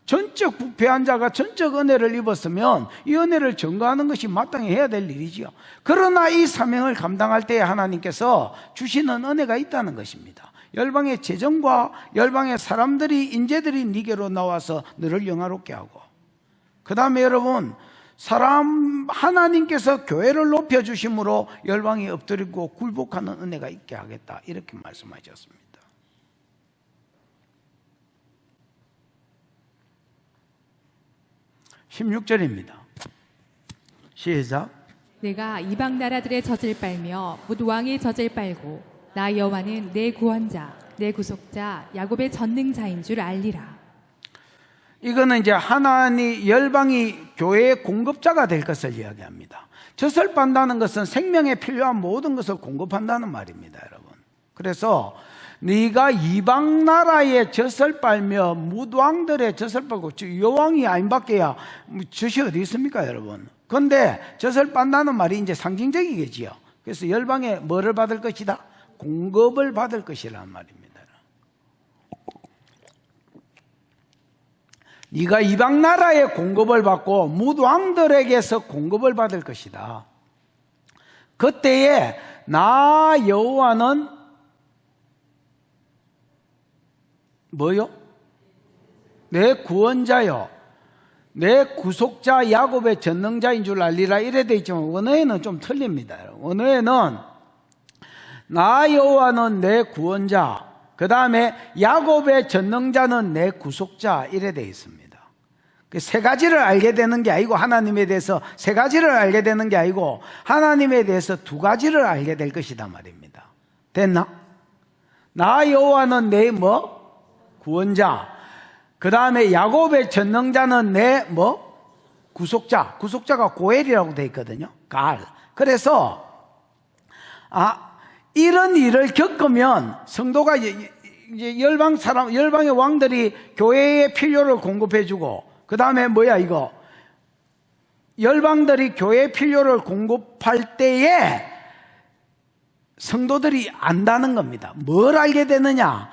전적 부패한 자가 전적 은혜를 입었으면 이 은혜를 전가하는 것이 마땅히 해야 될 일이지요. 그러나 이 사명을 감당할 때에 하나님께서 주시는 은혜가 있다는 것입니다. 열방의 재정과 열방의 사람들이, 인재들이 네게로 나와서 너를 영화롭게 하고, 그 다음에 여러분, 하나님께서 교회를 높여주심으로 열방이 엎드리고 굴복하는 은혜가 있게 하겠다, 이렇게 말씀하셨습니다. (16절입니다) 시작. 내가 이방 나라들의 젖을 빨며 뭇 왕의 젖을 빨고 나 여호와는 내 구원자 내 구속자 야곱의 전능자인 줄 알리라. 이거는 이제 하나님, 열방이 교회의 공급자가 될 것을 이야기합니다. 젖을 빤다는 것은 생명에 필요한 모든 것을 공급한다는 말입니다. 여러분, 그래서 네가 이방 나라의 젖을 빨며 뭇왕들의 젖을 빨고, 여왕이 아닌밖에야 젖이 어디 있습니까 여러분? 그런데 젖을 빤다는 말이 이제 상징적이겠지요. 그래서 열방에 뭐를 받을 것이다? 공급을 받을 것이라는 말입니다. 네가 이방 나라의 공급을 받고 뭇왕들에게서 공급을 받을 것이다. 그때에 나 여호와는 뭐요? 내 구원자요, 내 구속자 야곱의 전능자인 줄 알리라, 이래 돼 있지만 원어에는 좀 틀립니다. 원어에는 나 여호와는 내 구원자, 그 다음에 야곱의 전능자는 내 구속자 이래 되어 있습니다. 세 가지를 알게 되는 게 아니고, 하나님에 대해서 세 가지를 알게 되는 게 아니고 하나님에 대해서 두 가지를 알게 될 것이다 말입니다. 됐나? 나 여호와는 내 구원자. 그 다음에 야곱의 전능자는 내 구속자. 구속자가 고엘이라고 되어 있거든요. 갈. 그래서 이런 일을 겪으면 성도가 이제 열방의 왕들이 교회의 필요를 공급해주고, 그 다음에 열방들이 교회의 필요를 공급할 때에 성도들이 안다는 겁니다. 뭘 알게 되느냐?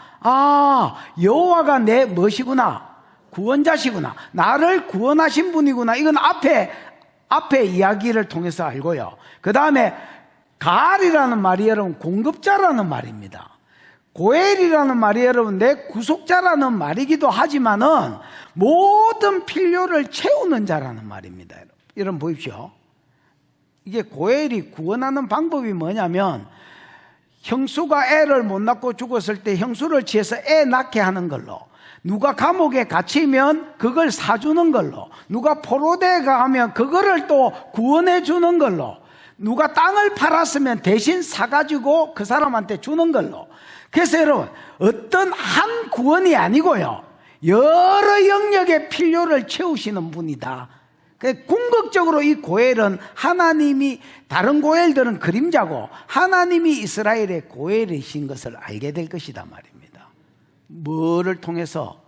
여호와가 내 무엇이구나? 구원자시구나. 나를 구원하신 분이구나. 이건 앞에 이야기를 통해서 알고요. 그 다음에 가알이라는 말이 여러분 공급자라는 말입니다. 고엘이라는 말이 여러분 내 구속자라는 말이기도 하지만은 모든 필요를 채우는 자라는 말입니다. 여러분 보십시오. 이게 고엘이 구원하는 방법이 뭐냐면, 형수가 애를 못 낳고 죽었을 때 형수를 취해서 애 낳게 하는 걸로, 누가 감옥에 갇히면 그걸 사주는 걸로, 누가 포로대에 가면 그거를 또 구원해 주는 걸로, 누가 땅을 팔았으면 대신 사가지고 그 사람한테 주는 걸로. 그래서 여러분, 어떤 한 구원이 아니고요, 여러 영역의 필요를 채우시는 분이다. 궁극적으로 이 고엘은 하나님이, 다른 고엘들은 그림자고 하나님이 이스라엘의 고엘이신 것을 알게 될 것이다 말입니다. 뭐를 통해서?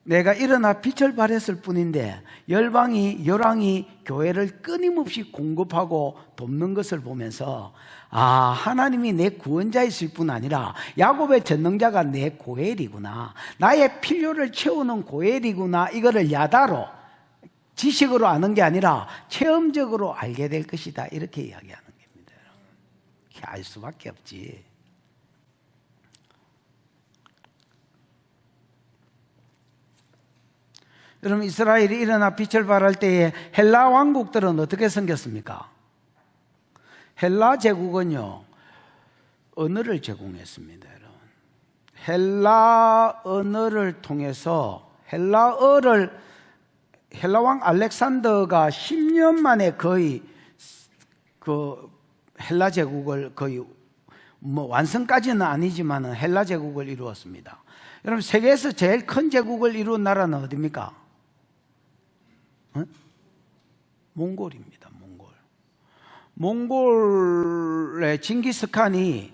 내가 일어나 빛을 발했을 뿐인데 열방이 교회를 끊임없이 공급하고 돕는 것을 보면서, 하나님이 내 구원자이실 뿐 아니라 야곱의 전능자가 내 고엘이구나, 나의 필요를 채우는 고엘이구나, 이거를 야다로, 지식으로 아는 게 아니라 체험적으로 알게 될 것이다, 이렇게 이야기하는 겁니다. 이렇게 알 수밖에 없지. 여러분, 이스라엘이 일어나 빛을 발할 때에 헬라 왕국들은 어떻게 생겼습니까? 헬라 제국은요, 언어를 제공했습니다. 여러분, 헬라 언어를 통해서 헬라 왕 알렉산더가 10년 만에 거의 그 헬라 제국을 거의 완성까지는 아니지만 헬라 제국을 이루었습니다. 여러분, 세계에서 제일 큰 제국을 이룬 나라는 어디입니까? 몽골입니다. 몽골의 징기스칸이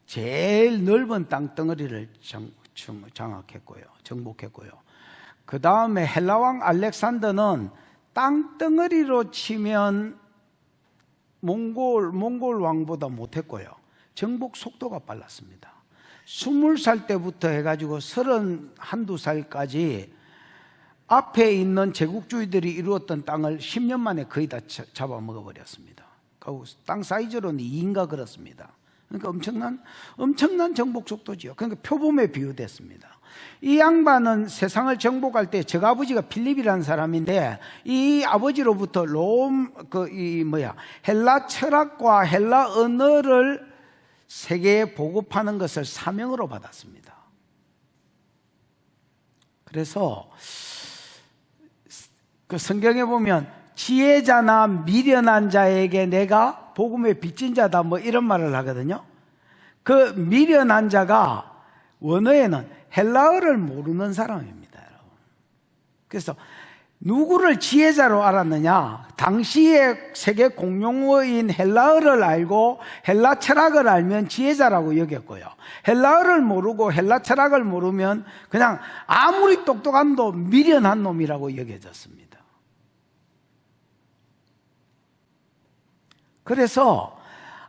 제일 넓은 땅덩어리를 정복했고요. 그 다음에 헬라왕 알렉산더는 땅덩어리로 치면 몽골 왕보다 못했고요. 정복 속도가 빨랐습니다. 20살 때부터 해가지고 32살까지 앞에 있는 제국주의들이 이루었던 땅을 10년 만에 거의 다 잡아먹어버렸습니다. 땅 사이즈로는 2인가 그렇습니다. 그러니까 엄청난 정복 속도지요. 그러니까 표범에 비유됐습니다. 이 양반은 세상을 정복할 때 적아버지가 필립이라는 사람인데, 이 아버지로부터 헬라 철학과 헬라 언어를 세계에 보급하는 것을 사명으로 받았습니다. 그래서 그 성경에 보면 지혜자나 미련한 자에게 내가 복음의 빚진 자다, 이런 말을 하거든요. 그 미련한 자가 원어에는 헬라어를 모르는 사람입니다, 여러분. 그래서 누구를 지혜자로 알았느냐? 당시의 세계 공용어인 헬라어를 알고 헬라 철학을 알면 지혜자라고 여겼고요. 헬라어를 모르고 헬라 철학을 모르면 그냥 아무리 똑똑한 놈, 미련한 놈이라고 여겨졌습니다. 그래서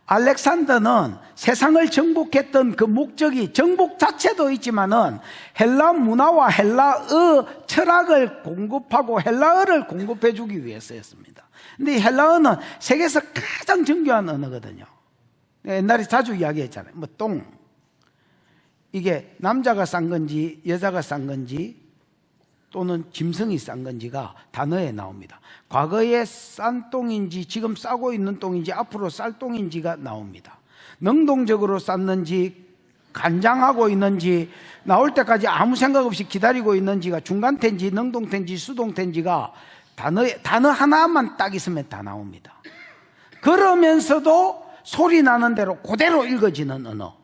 알렉산더는 세상을 정복했던 그 목적이, 정복 자체도 있지만은 헬라 문화와 헬라어 철학을 공급하고 헬라어를 공급해 주기 위해서였습니다. 근데 이 헬라어는 세계에서 가장 정교한 언어거든요. 옛날에 자주 이야기했잖아요. 똥. 이게 남자가 싼 건지 여자가 싼 건지 또는 짐승이 싼 건지가 단어에 나옵니다. 과거에 싼 똥인지 지금 싸고 있는 똥인지 앞으로 쌀 똥인지가 나옵니다. 능동적으로 쌌는지 간장하고 있는지, 나올 때까지 아무 생각 없이 기다리고 있는지가 중간태인지 능동태인지 수동태인지가 단어 하나만 딱 있으면 다 나옵니다. 그러면서도 소리 나는 대로 그대로 읽어지는 언어.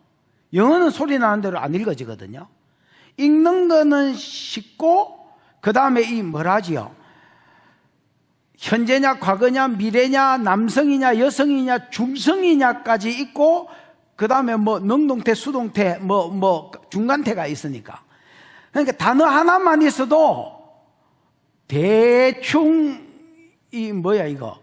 영어는 소리 나는 대로 안 읽어지거든요. 읽는 거는 쉽고, 그 다음에 이 뭐라지요? 현재냐 과거냐 미래냐 남성이냐 여성이냐 중성이냐까지 있고, 그 다음에 뭐 능동태 수동태 뭐 중간태가 있으니까, 그러니까 단어 하나만 있어도 대충 이 뭐야 이거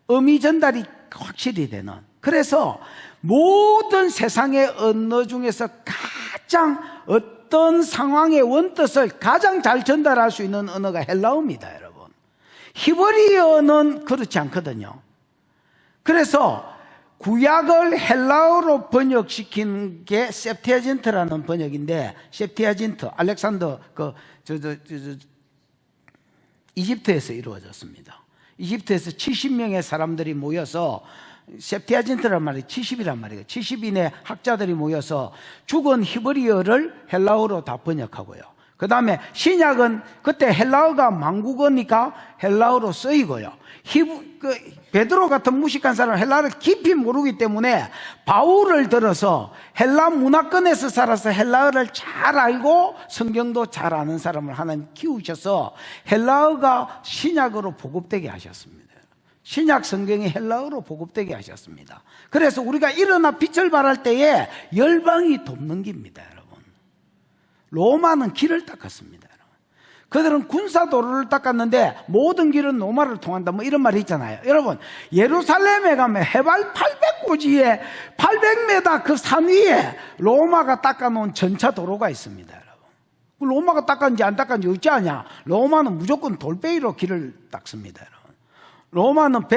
의미 전달이 확실히 되는. 그래서 모든 세상의 언어 중에서 가장 어떤 상황의 원뜻을 가장 잘 전달할 수 있는 언어가 헬라어입니다, 여러분. 히브리어는 그렇지 않거든요. 그래서 구약을 헬라어로 번역시킨 게 셉티아진트라는 번역인데, 셉티아진트 알렉산더 이집트에서 이루어졌습니다. 이집트에서 70명의 사람들이 모여서, 셉티아진트란 말이 70이란 말이에요. 70인의 학자들이 모여서 죽은 히브리어를 헬라어로 다 번역하고요. 그 다음에 신약은 그때 헬라어가 만국어니까 헬라어로 쓰이고요. 베드로 같은 무식한 사람은 헬라어를 깊이 모르기 때문에 바울을 들어서 헬라 문화권에서 살아서 헬라어를 잘 알고 성경도 잘 아는 사람을 하나님 키우셔서 헬라어가 신약으로 보급되게 하셨습니다. 신약 성경이 헬라어로 보급되게 하셨습니다. 그래서 우리가 일어나 빛을 발할 때에 열방이 돕는 겁니다, 여러분. 로마는 길을 닦았습니다, 여러분. 그들은 군사도로를 닦았는데 모든 길은 로마를 통한다, 뭐 이런 말이 있잖아요. 여러분, 예루살렘에 가면 해발 800고지에 800m 그 산 위에 로마가 닦아놓은 전차 도로가 있습니다, 여러분. 로마가 닦았는지 안 닦았는지 어찌하냐? 로마는 무조건 돌베이로 길을 닦습니다, 여러분. 로마는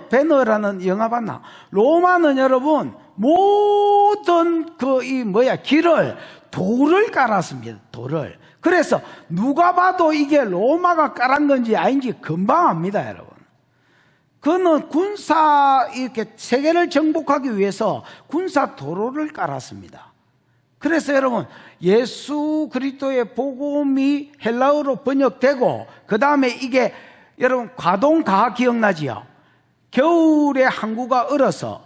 배너라는 영화 봤나? 로마는 여러분 모든 길을 돌을 깔았습니다. 돌을. 그래서 누가 봐도 이게 로마가 깔은 건지 아닌지 금방 압니다, 여러분. 그는 이렇게 세계를 정복하기 위해서 군사 도로를 깔았습니다. 그래서 여러분, 예수 그리스도의 복음이 헬라어로 번역되고, 그 다음에 이게 여러분 과동가하 기억나지요? 겨울에 항구가 얼어서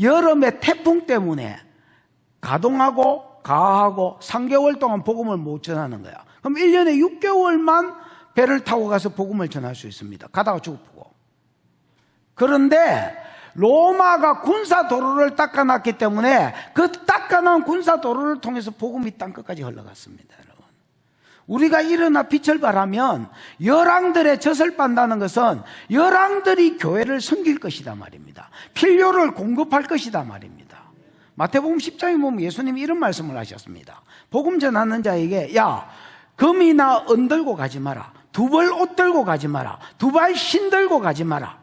여름에 태풍 때문에 가동하고 가하고 3개월 동안 복음을 못 전하는 거야. 그럼 1년에 6개월만 배를 타고 가서 복음을 전할 수 있습니다. 가다가 죽고. 그런데 로마가 군사 도로를 닦아놨기 때문에 그 닦아놓은 군사 도로를 통해서 복음이 땅끝까지 흘러갔습니다, 여러분. 우리가 일어나 빛을 발하면 열왕들의 젖을 빤다는 것은 열왕들이 교회를 섬길 것이다 말입니다. 필요를 공급할 것이다 말입니다. 마태복음 10장에 보면 예수님이 이런 말씀을 하셨습니다. 복음 전하는 자에게, 야, 금이나 은 들고 가지 마라. 두 벌 옷 들고 가지 마라. 두 발 신 들고 가지 마라.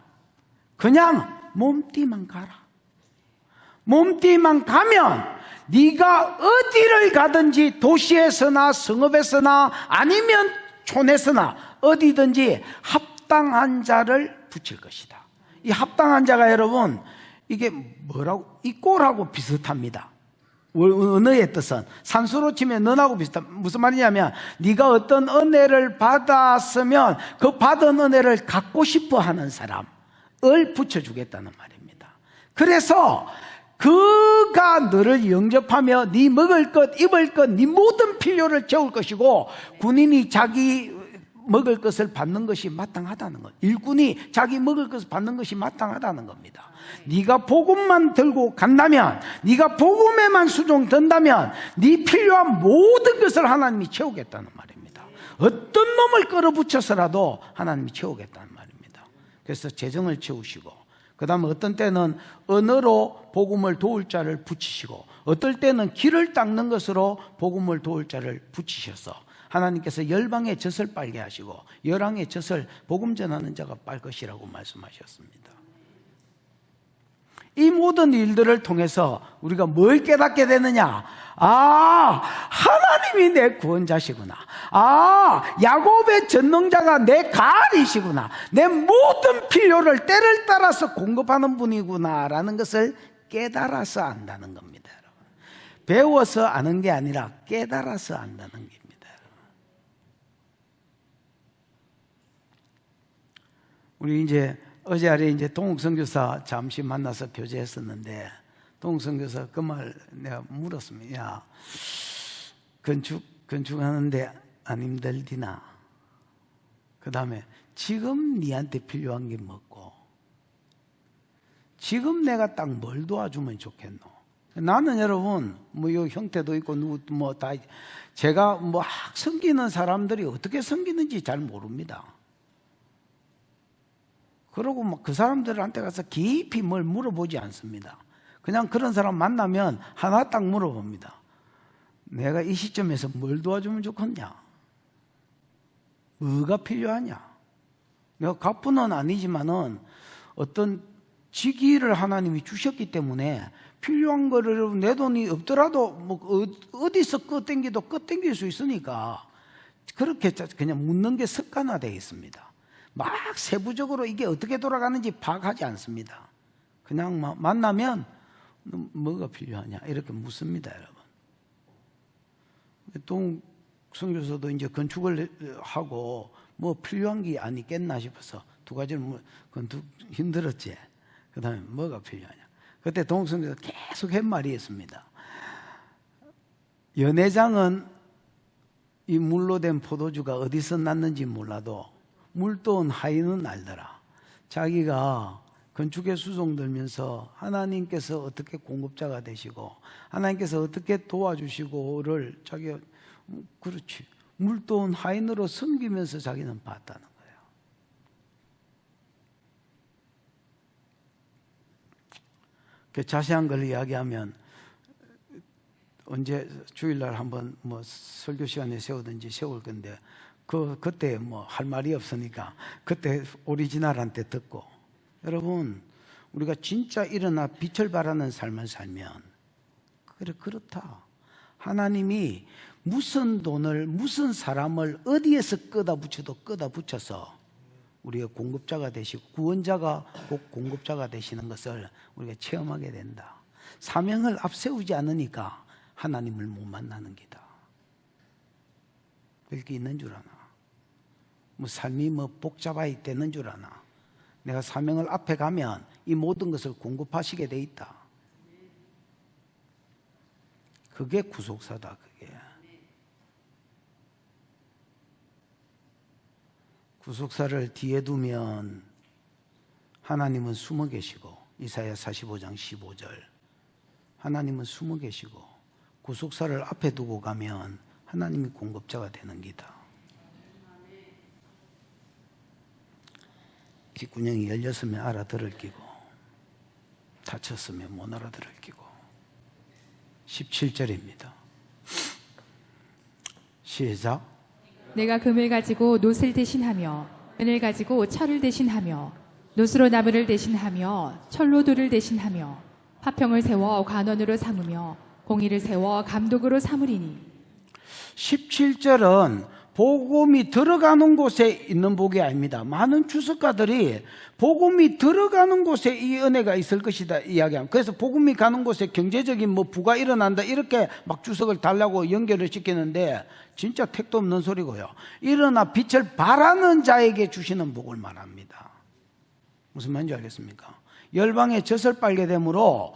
그냥 몸띠만 가라. 몸띠만 가면 네가 어디를 가든지 도시에서나 성읍에서나 아니면 촌에서나 어디든지 합당한 자를 붙일 것이다. 이 합당한 자가 여러분, 이게 뭐라고? 이 꼴하고 비슷합니다. 언어의 뜻은 산수로 치면 너하고 비슷한. 무슨 말이냐면 네가 어떤 은혜를 받았으면 그 받은 은혜를 갖고 싶어 하는 사람을 붙여주겠다는 말입니다. 그래서 그가 너를 영접하며 네 먹을 것, 입을 것, 네 모든 필요를 채울 것이고, 군인이 자기 먹을 것을 받는 것이 마땅하다는 것. 일꾼이 자기 먹을 것을 받는 것이 마땅하다는 겁니다. 네가 복음만 들고 간다면, 네가 복음에만 수종된다면 네 필요한 모든 것을 하나님이 채우겠다는 말입니다. 어떤 놈을 끌어붙여서라도 하나님이 채우겠다는 말입니다. 그래서 재정을 채우시고, 그 다음에 어떤 때는 언어로 복음을 도울 자를 붙이시고, 어떨 때는 길을 닦는 것으로 복음을 도울 자를 붙이셔서 하나님께서 열방의 젖을 빨게 하시고 열왕의 젖을 복음 전하는 자가 빨 것이라고 말씀하셨습니다. 이 모든 일들을 통해서 우리가 뭘 깨닫게 되느냐? 하나님이 내 구원자시구나. 야곱의 전능자가 내 가을이시구나. 내 모든 필요를 때를 따라서 공급하는 분이구나 라는 것을 깨달아서 안다는 겁니다, 여러분. 배워서 아는 게 아니라 깨달아서 안다는 겁니다. 우리 이제 어제 아래 이제 동욱 선교사 잠시 만나서 교제했었는데, 동욱 선교사 그 말 내가 물었습니다. 야, 건축하는데 안 힘들디나? 그 다음에 지금 니한테 필요한 게 뭐고, 지금 내가 딱 뭘 도와주면 좋겠노? 나는 여러분 뭐 요 형태도 있고 누구 뭐 다 제가 뭐 섬기는 사람들이 어떻게 섬기는지 잘 모릅니다. 그러고 막 그 사람들한테 가서 깊이 뭘 물어보지 않습니다. 그냥 그런 사람 만나면 하나 딱 물어봅니다. 내가 이 시점에서 뭘 도와주면 좋겠냐? 뭐가 필요하냐? 내가 가뿐은 아니지만은 어떤 직위를 하나님이 주셨기 때문에 필요한 거를 내 돈이 없더라도 뭐 어디서 땡길 수 있으니까 그렇게 그냥 묻는 게 습관화되어 있습니다. 막 세부적으로 이게 어떻게 돌아가는지 파악하지 않습니다. 그냥 만나면 뭐가 필요하냐 이렇게 묻습니다, 여러분. 동 선교사도 이제 건축을 하고 뭐 필요한 게 아니겠나 싶어서 두 가지를 건축 힘들었지. 그 다음에 뭐가 필요하냐. 그때 동욱 선교사 계속 한 말이 있습니다. 연회장은 이 물로 된 포도주가 어디서 났는지 몰라도 물도온 하인은 알더라. 자기가 건축에 수종들면서 하나님께서 어떻게 공급자가 되시고 하나님께서 어떻게 도와주시고를 자기가 그렇지 물도온 하인으로 섬기면서 자기는 봤다는 거예요. 그 자세한 걸 이야기하면 언제 주일날 한번 뭐 설교 시간에 세우든지 세울 건데 그때 뭐 할 말이 없으니까 그때 오리지널한테 듣고, 여러분 우리가 진짜 일어나 빛을 발하는 삶을 살면 그래 그렇다. 하나님이 무슨 돈을 무슨 사람을 어디에서 끄다 붙여서 우리가 공급자가 되시고 구원자가 곧 공급자가 되시는 것을 우리가 체험하게 된다. 사명을 앞세우지 않으니까 하나님을 못 만나는 기다. 그렇게 있는 줄 아나? 뭐 삶이 뭐 복잡하게 되는 줄 아나? 내가 사명을 앞에 가면 이 모든 것을 공급하시게 돼 있다. 그게 구속사다. 그게 구속사를 뒤에 두면 하나님은 숨어 계시고, 이사야 45장 15절 하나님은 숨어 계시고, 구속사를 앞에 두고 가면 하나님이 공급자가 되는 기다. 귓구녕이 열렸으면 알아들을 끼고 닫혔으면 못 알아들을 끼고. 17절입니다. 시작. 내가 금을 가지고 놋을 대신하며 은을 가지고 철을 대신하며 놋으로 나무를 대신하며 철로 돌을 대신하며 화평을 세워 관원으로 삼으며 공의를 세워 감독으로 삼으리니. 17절은 복음이 들어가는 곳에 있는 복이 아닙니다. 많은 주석가들이 복음이 들어가는 곳에 이 은혜가 있을 것이다 이야기합니다. 그래서 복음이 가는 곳에 경제적인 뭐 부가 일어난다 이렇게 막 주석을 달라고 연결을 시키는데 진짜 택도 없는 소리고요. 일어나 빛을 발하는 자에게 주시는 복을 말합니다. 무슨 말인지 알겠습니까? 열방에 젖을 빨게 되므로,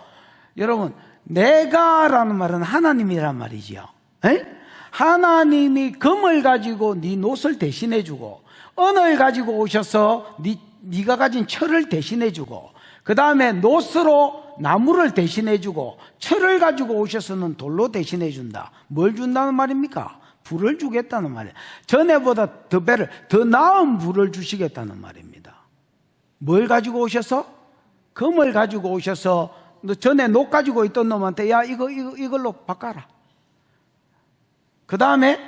여러분 내가라는 말은 하나님이란 말이지요. 에? 하나님이 금을 가지고 네 놋을 대신해 주고, 은을 가지고 오셔서 네가 가진 철을 대신해 주고, 그 다음에 놋으로 나무를 대신해 주고, 철을 가지고 오셔서는 돌로 대신해 준다. 뭘 준다는 말입니까? 불을 주겠다는 말이에요. 전에보다 더 나은 불을 주시겠다는 말입니다. 뭘 가지고 오셔서? 금을 가지고 오셔서 너 전에 놋 가지고 있던 놈한테 야 이걸로 바꿔라. 그 다음에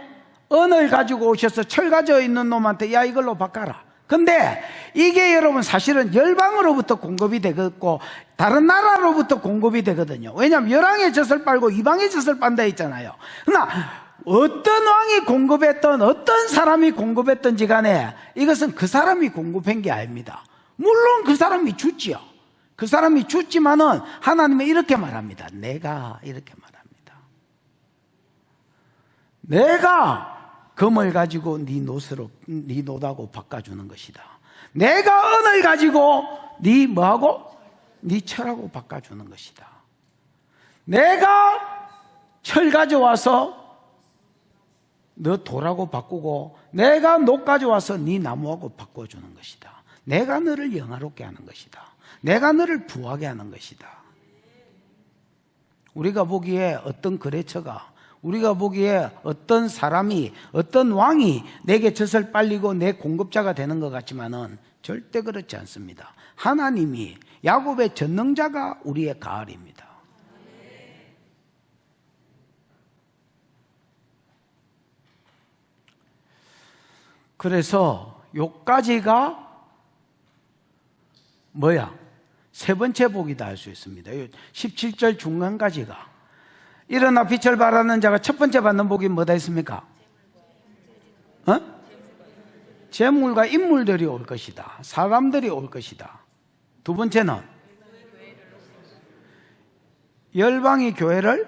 은을 가지고 오셔서 철 가지고 있는 놈한테 야 이걸로 바꿔라. 근데 이게 여러분 사실은 열방으로부터 공급이 되겠고 다른 나라로부터 공급이 되거든요. 왜냐하면 열왕의 젖을 빨고 이방의 젖을 빤다 했잖아요. 그러나 어떤 왕이 공급했던 어떤 사람이 공급했던지 간에 이것은 그 사람이 공급한 게 아닙니다. 물론 그 사람이 주지요. 그 사람이 주지만은 하나님은 이렇게 말합니다. 내가 이렇게 말합니다. 내가 금을 가지고 네 노하고 바꿔주는 것이다. 내가 은을 가지고 네 뭐하고? 네 철하고 바꿔주는 것이다. 내가 철 가져와서 너 돌하고 바꾸고 내가 녹 가져와서 네 나무하고 바꿔주는 것이다. 내가 너를 영화롭게 하는 것이다. 내가 너를 부하게 하는 것이다. 우리가 보기에 어떤 거래처가, 우리가 보기에 어떤 사람이, 어떤 왕이 내게 젖을 빨리고 내 공급자가 되는 것 같지만은 절대 그렇지 않습니다. 하나님이, 야곱의 전능자가 우리의 가을입니다. 그래서 요까지가 뭐야? 세 번째 복이다 할 수 있습니다. 17절 중간까지가 일어나 빛을 발하는 자가 첫 번째 받는 복이 뭐다 했습니까? 재물과 인물들이 올 것이다. 사람들이 올 것이다. 두 번째는 열방이 교회를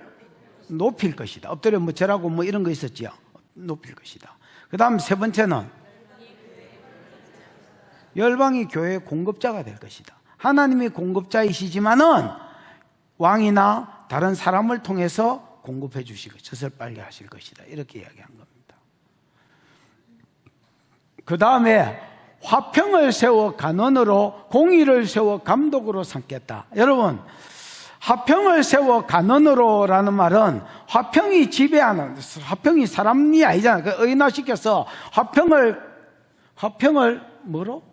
높일 것이다. 엎드려 묻혀라고 뭐 이런 거 있었지요. 높일 것이다. 그 다음 세 번째는 열방이 교회의 공급자가 될 것이다. 하나님이 공급자이시지만은 왕이나 다른 사람을 통해서 공급해 주시고 젖을 빨게 하실 것이다. 이렇게 이야기한 겁니다. 그 다음에 화평을 세워 간원으로, 공의를 세워 감독으로 삼겠다. 여러분, 화평을 세워 간원으로라는 말은 화평이 지배하는, 화평이 사람이 아니잖아요. 그 의인화시켜서 화평을 뭐로?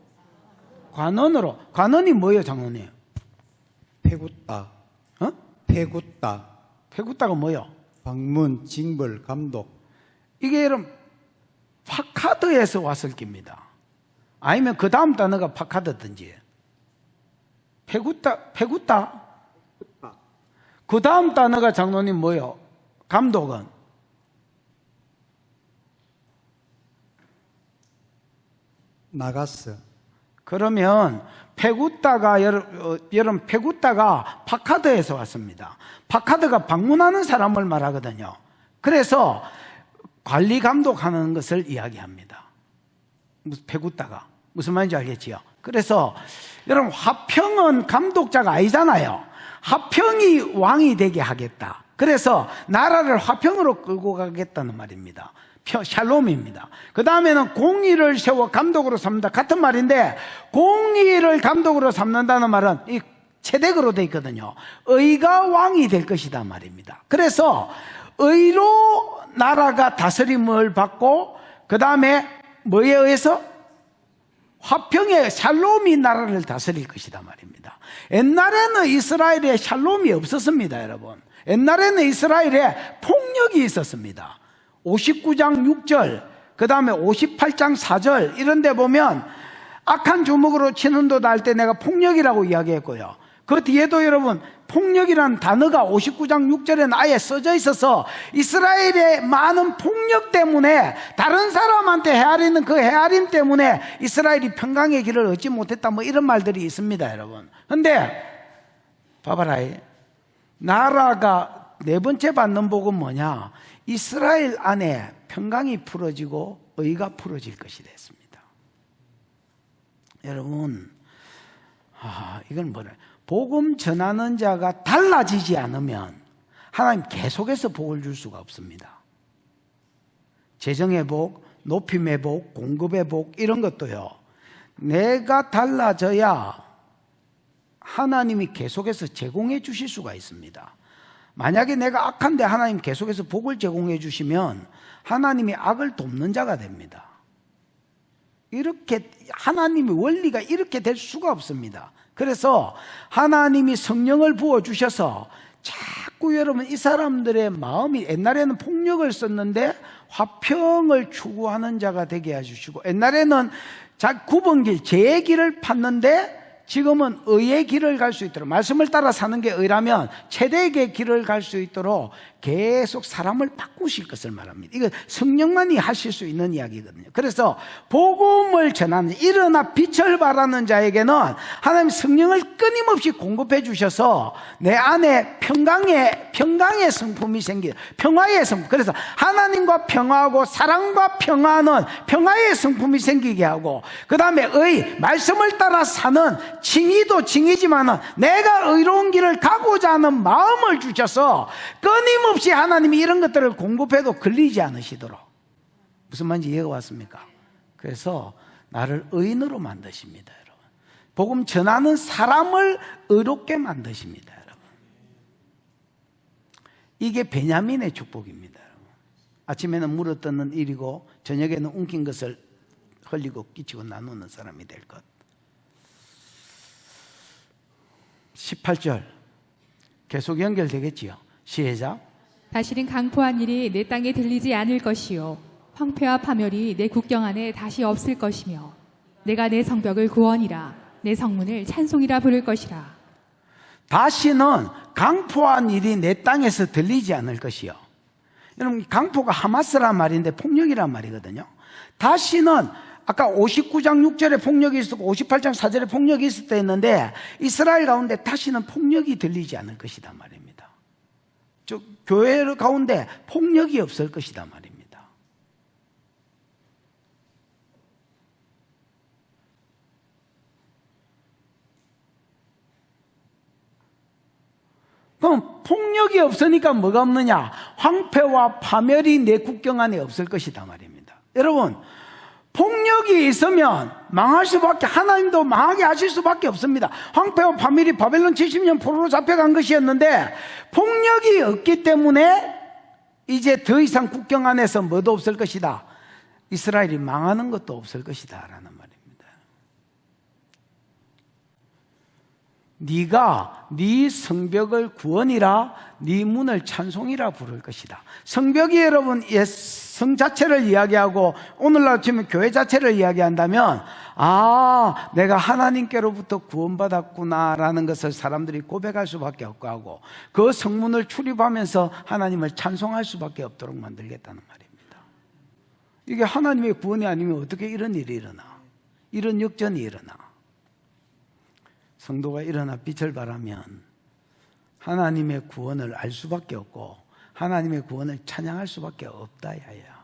관원으로. 관원이 뭐예요, 장로님? 패굿다. 패굿다. 패굿다가 뭐예요? 방문, 징벌, 감독. 이게 여러분 파카드에서 왔을 겁니다. 아니면 그 다음 단어가 파카드든지. 패굿다. 그 다음 단어가 장로님 뭐예요? 감독은? 나가스. 그러면 패굿다가 여러분 패굿다가 파카드에서 왔습니다. 파카드가 방문하는 사람을 말하거든요. 그래서 관리 감독하는 것을 이야기합니다. 패굿다가 무슨 말인지 알겠지요? 그래서 여러분 화평은 감독자가 아니잖아요. 화평이 왕이 되게 하겠다. 그래서 나라를 화평으로 끌고 가겠다는 말입니다. 샬롬입니다. 그 다음에는 공의를 세워 감독으로 삼는다. 같은 말인데 공의를 감독으로 삼는다는 말은 이 체덱으로 되어 있거든요. 의가 왕이 될 것이다 말입니다. 그래서 의로 나라가 다스림을 받고 그 다음에 뭐에 의해서? 화평의 샬롬이 나라를 다스릴 것이다 말입니다. 옛날에는 이스라엘에 샬롬이 없었습니다, 여러분. 옛날에는 이스라엘에 폭력이 있었습니다. 59장 6절, 그 다음에 58장 4절 이런 데 보면 악한 주먹으로 치는 도다 할 때 내가 폭력이라고 이야기했고요. 그 뒤에도 여러분 폭력이라는 단어가 59장 6절에는 아예 써져 있어서 이스라엘의 많은 폭력 때문에 다른 사람한테 헤아리는 그 헤아림 때문에 이스라엘이 평강의 길을 얻지 못했다 뭐 이런 말들이 있습니다, 여러분. 근데 봐봐라, 나라가 네 번째 받는 복은 뭐냐? 이스라엘 안에 평강이 풀어지고 의가 풀어질 것이 됐습니다. 여러분, 이건 뭐래? 복음 전하는 자가 달라지지 않으면 하나님 계속해서 복을 줄 수가 없습니다. 재정의 복, 높임의 복, 공급의 복 이런 것도요. 내가 달라져야 하나님이 계속해서 제공해 주실 수가 있습니다. 만약에 내가 악한데 하나님 계속해서 복을 제공해 주시면 하나님이 악을 돕는 자가 됩니다. 이렇게 하나님의 원리가 이렇게 될 수가 없습니다. 그래서 하나님이 성령을 부어주셔서 자꾸 여러분 이 사람들의 마음이 옛날에는 폭력을 썼는데 화평을 추구하는 자가 되게 해주시고 옛날에는 구번길, 제 길을 팠는데 지금은 의의 길을 갈 수 있도록, 말씀을 따라 사는 게 의라면 최대의 길을 갈 수 있도록 계속 사람을 바꾸실 것을 말합니다. 이거 성령만이 하실 수 있는 이야기거든요. 그래서 복음을 전하는, 일어나 빛을 발하는 자에게는 하나님 성령을 끊임없이 공급해 주셔서 내 안에 평강의 성품이 생겨요. 평화의 성품. 그래서 하나님과 평화하고 사랑과 평화는 평화의 성품이 생기게 하고, 그 다음에 말씀을 따라 사는 징의도 징의지만은 내가 의로운 길을 가고자 하는 마음을 주셔서 끊임없이 하나님이 이런 것들을 공급해도 걸리지 않으시도록. 무슨 말인지 이해가 왔습니까? 그래서 나를 의인으로 만드십니다, 여러분. 복음 전하는 사람을 의롭게 만드십니다, 여러분. 이게 베냐민의 축복입니다, 여러분. 아침에는 물어뜯는 일이고 저녁에는 움킨 것을 흘리고 끼치고 나누는 사람이 될 것. 18절 계속 연결되겠지요. 시작. 다시는 강포한 일이 내 땅에 들리지 않을 것이요 황폐와 파멸이 내 국경 안에 다시 없을 것이며 내가 내 성벽을 구원이라 내 성문을 찬송이라 부를 것이라. 다시는 강포한 일이 내 땅에서 들리지 않을 것이요. 여러분, 강포가 하마스란 말인데 폭력이란 말이거든요. 다시는 아까 59장 6절에 폭력이 있었고 58장 4절에 폭력이 있을 때 했는데 이스라엘 가운데 다시는 폭력이 들리지 않을 것이다 말입니다. 즉 교회 가운데 폭력이 없을 것이다 말입니다. 그럼 폭력이 없으니까 뭐가 없느냐? 황폐와 파멸이 내 국경 안에 없을 것이다 말입니다. 여러분, 폭력이 있으면 망할 수밖에, 하나님도 망하게 하실 수밖에 없습니다. 황폐와 파멸이 바벨론 70년 포로로 잡혀간 것이었는데 폭력이 없기 때문에 이제 더 이상 국경 안에서 뭐도 없을 것이다. 이스라엘이 망하는 것도 없을 것이다 라는 말입니다. 네가 네 성벽을 구원이라 네 문을 찬송이라 부를 것이다. 성벽이 여러분 성 자체를 이야기하고 오늘날 치면 교회 자체를 이야기한다면 내가 하나님께로부터 구원받았구나라는 것을 사람들이 고백할 수밖에 없고 하고 그 성문을 출입하면서 하나님을 찬송할 수밖에 없도록 만들겠다는 말입니다. 이게 하나님의 구원이 아니면 어떻게 이런 일이 일어나? 이런 역전이 일어나? 성도가 일어나 빛을 발하면 하나님의 구원을 알 수밖에 없고 하나님의 구원을 찬양할 수밖에 없다 야야.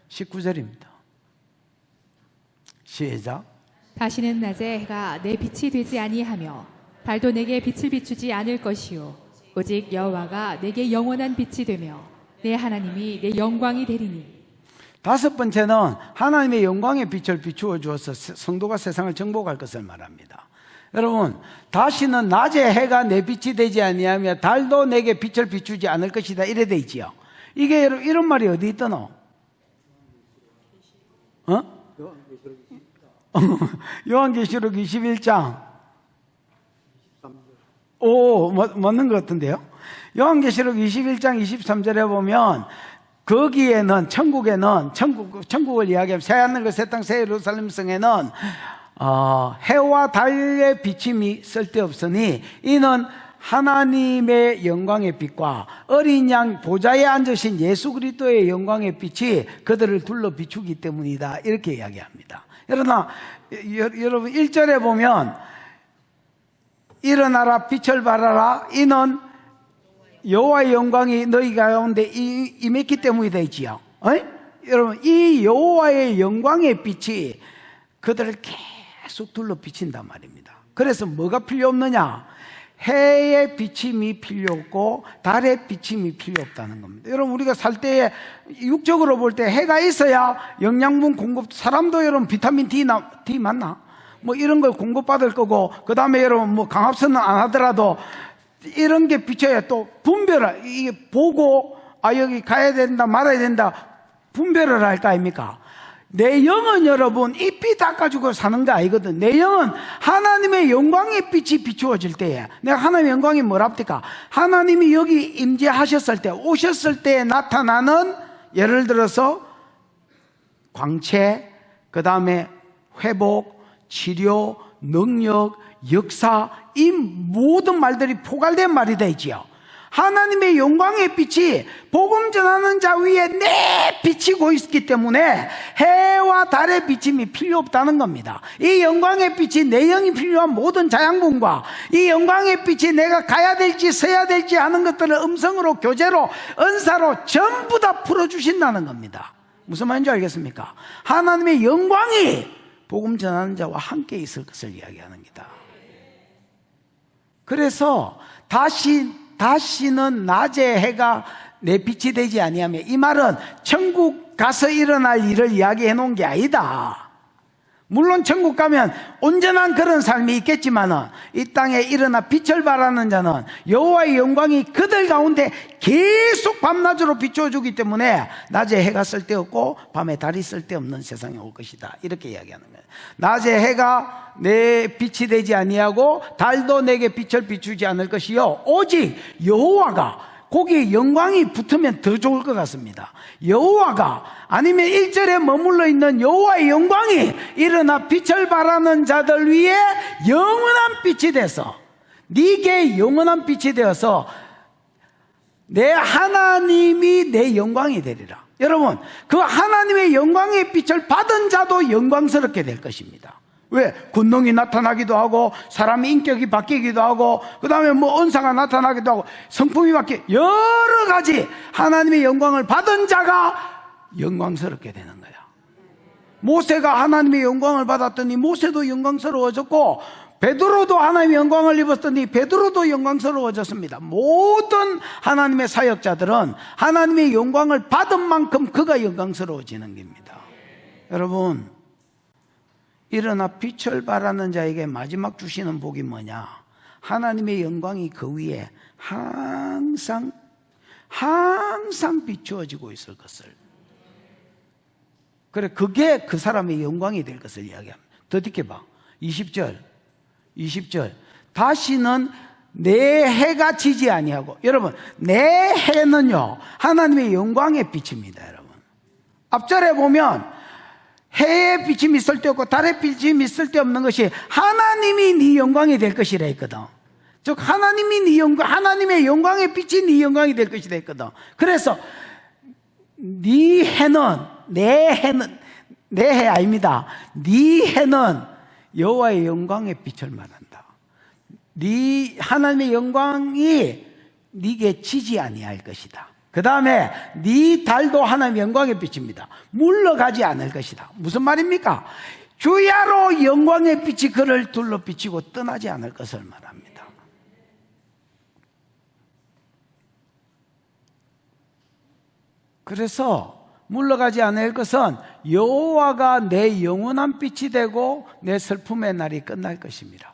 19절입니다. 시작. 다시는 낮에 해가 내 빛이 되지 아니하며 달도 내게 빛을 비추지 않을 것이요 오직 여호와가 내게 영원한 빛이 되며 내 하나님이 내 영광이 되리니. 다섯 번째는 하나님의 영광의 빛을 비추어 주어서 성도가 세상을 정복할 것을 말합니다. 여러분, 다시는 낮에 해가 내 빛이 되지 아니하며 달도 내게 빛을 비추지 않을 것이다 이래 돼 있지요. 이게 이런 말이 어디 있더노? 요한계시록 21장. 맞는 것 같은데요. 요한계시록 21장 23절에 보면 거기에는 천국을 이야기하면 새하늘과 새 땅 새 예루살렘 성에는 해와 달의 비침이 쓸데없으니 이는 하나님의 영광의 빛과 어린 양 보좌에 앉으신 예수 그리스도의 영광의 빛이 그들을 둘러 비추기 때문이다 이렇게 이야기합니다. 여러분 1절에 보면 일어나라 빛을 발하라 이는 여호와의 영광이 너희 가운데 임했기 때문이 되지요. 여러분 이 여호와의 영광의 빛이 그들을 계속 둘러 비친단 말입니다. 그래서 뭐가 필요 없느냐? 해의 비침이 필요 없고 달의 비침이 필요 없다는 겁니다. 여러분 우리가 살 때에 육적으로 볼 때 해가 있어야 영양분 공급, 사람도 여러분 비타민 D 맞나? 뭐 이런 걸 공급받을 거고 그 다음에 여러분 뭐 강압선은 안 하더라도 이런 게 비춰야 또 분별을, 이게 보고 여기 가야 된다 말아야 된다 분별을 할 거 아닙니까? 내 영은 여러분 잎이 닦아주고 사는 거 아니거든. 내 영은 하나님의 영광의 빛이 비추어질 때에 내가 하나님의 영광이 뭐랍니까? 하나님이 여기 임재하셨을 때 오셨을 때 나타나는 예를 들어서 광채, 그 다음에 회복, 치료, 능력, 역사, 이 모든 말들이 포괄된 말이 되지요. 하나님의 영광의 빛이 복음 전하는 자 위에 비치고 있기 때문에 해와 달의 비침이 필요 없다는 겁니다. 이 영광의 빛이 내 영이 필요한 모든 자양분과 이 영광의 빛이 내가 가야 될지 서야 될지 하는 것들을 음성으로, 교제로, 은사로 전부 다 풀어주신다는 겁니다. 무슨 말인지 알겠습니까? 하나님의 영광이 복음 전하는 자와 함께 있을 것을 이야기하는 겁니다. 그래서 다시는 낮에 해가 내 빛이 되지 아니하며, 이 말은 천국 가서 일어날 일을 이야기해 놓은 게 아니다. 물론 천국 가면 온전한 그런 삶이 있겠지만은 이 땅에 일어나 빛을 발하는 자는 여호와의 영광이 그들 가운데 계속 밤낮으로 비춰주기 때문에 낮에 해가 쓸데없고 밤에 달이 쓸데없는 세상에 올 것이다, 이렇게 이야기하는 거예요. 낮에 해가 내 빛이 되지 아니하고 달도 내게 빛을 비추지 않을 것이요 오직 여호와가, 거기에 영광이 붙으면 더 좋을 것 같습니다. 여호와가, 아니면 1절에 머물러 있는 여호와의 영광이 일어나 빛을 발하는 자들 위에 영원한 빛이 돼서, 네게 영원한 빛이 되어서 내 하나님이 내 영광이 되리라. 여러분, 그 하나님의 영광의 빛을 받은 자도 영광스럽게 될 것입니다. 왜? 권능이 나타나기도 하고, 사람의 인격이 바뀌기도 하고, 그 다음에 뭐 은사가 나타나기도 하고, 성품이 바뀌고, 여러 가지 하나님의 영광을 받은 자가 영광스럽게 되는 거야. 모세가 하나님의 영광을 받았더니 모세도 영광스러워졌고, 베드로도 하나님의 영광을 입었더니 베드로도 영광스러워졌습니다. 모든 하나님의 사역자들은 하나님의 영광을 받은 만큼 그가 영광스러워지는 겁니다. 여러분, 일어나 빛을 발하는 자에게 마지막 주시는 복이 뭐냐? 하나님의 영광이 그 위에 항상 비추어지고 있을 것을. 그래, 그게 그 사람의 영광이 될 것을 이야기합니다. 더 깊게 봐. 20절. 다시는 내 해가 지지 아니하고, 여러분, 내 해는요 하나님의 영광의 빛입니다. 여러분, 앞절에 보면 해의 비침이 쓸데없고 달의 비침이 쓸데없는 것이 하나님이 네 영광이 될 것이라 했거든. 즉 하나님이 네 영광, 하나님의 영광의 빛이 네 영광이 될 것이라 했거든. 그래서 네 해는, 내 해 아닙니다. 네 해는 여호와의 영광의 빛을 말한다. 네 하나님의 영광이 네게 지지 아니할 것이다. 그 다음에 네 달도 하나님의 영광의 빛입니다. 물러가지 않을 것이다. 무슨 말입니까? 주야로 영광의 빛이 그를 둘러 비치고 떠나지 않을 것을 말합니다. 그래서 물러가지 않을 것은 여호와가 내 영원한 빛이 되고 내 슬픔의 날이 끝날 것입니다.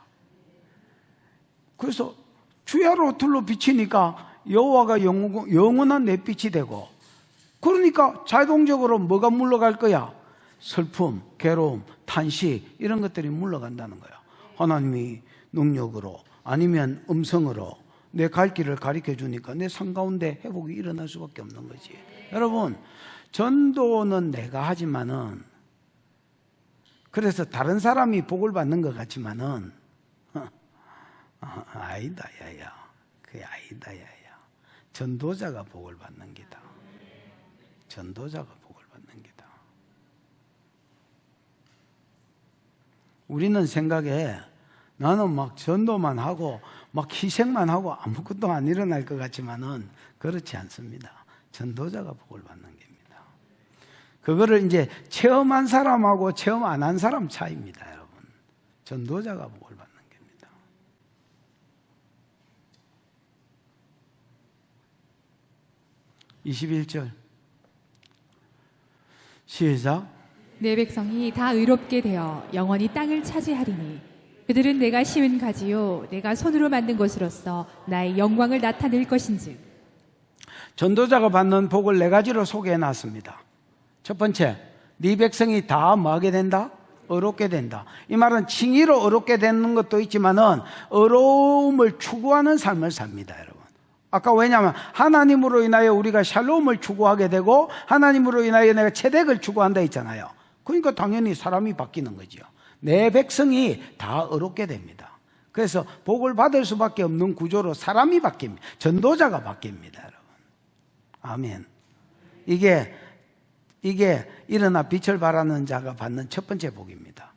그래서 주야로 둘러 비치니까 여호와가 영원한 내 빛이 되고, 그러니까 자동적으로 뭐가 물러갈 거야? 슬픔, 괴로움, 탄식, 이런 것들이 물러간다는 거야. 하나님이 능력으로 아니면 음성으로 내 갈 길을 가르쳐 주니까 내 삶 가운데 회복이 일어날 수밖에 없는 거지. 여러분, 전도는 내가 하지만은, 그래서 다른 사람이 복을 받는 것 같지만은 아니다 야야, 그게 아니다 야야. 전도자가 복을 받는 게다. 전도자가 복을 받는 게다. 우리는 생각에 나는 막 전도만 하고 막 희생만 하고 아무것도 안 일어날 것 같지만은 그렇지 않습니다. 전도자가 복을 받는 겁니다. 그거를 이제 체험한 사람하고 체험 안 한 사람 차이입니다, 여러분. 전도자가 복을 받는 겁니다. (21절) 시작. 내 백성이 다 의롭게 되어 영원히 땅을 차지하리니 그들은 내가 심은 가지요 내가 손으로 만든 것으로서 나의 영광을 나타낼 것인즉. 전도자가 받는 복을 4가지로 소개해 놨습니다. 첫 번째, 네 백성이 다 뭐하게 된다? 의롭게 된다. 이 말은 칭의로 의롭게 되는 것도 있지만은 의로움을 추구하는 삶을 삽니다, 여러분. 아까 왜냐하면 하나님으로 인하여 우리가 샬롬을 추구하게 되고 하나님으로 인하여 내가 체득을 추구한다 했잖아요. 그러니까 당연히 사람이 바뀌는 거죠. 내 백성이 다 어렵게 됩니다. 그래서 복을 받을 수밖에 없는 구조로 사람이 바뀝니다. 전도자가 바뀝니다, 여러분. 아멘. 이게 일어나 빛을 발하는 자가 받는 첫 번째 복입니다.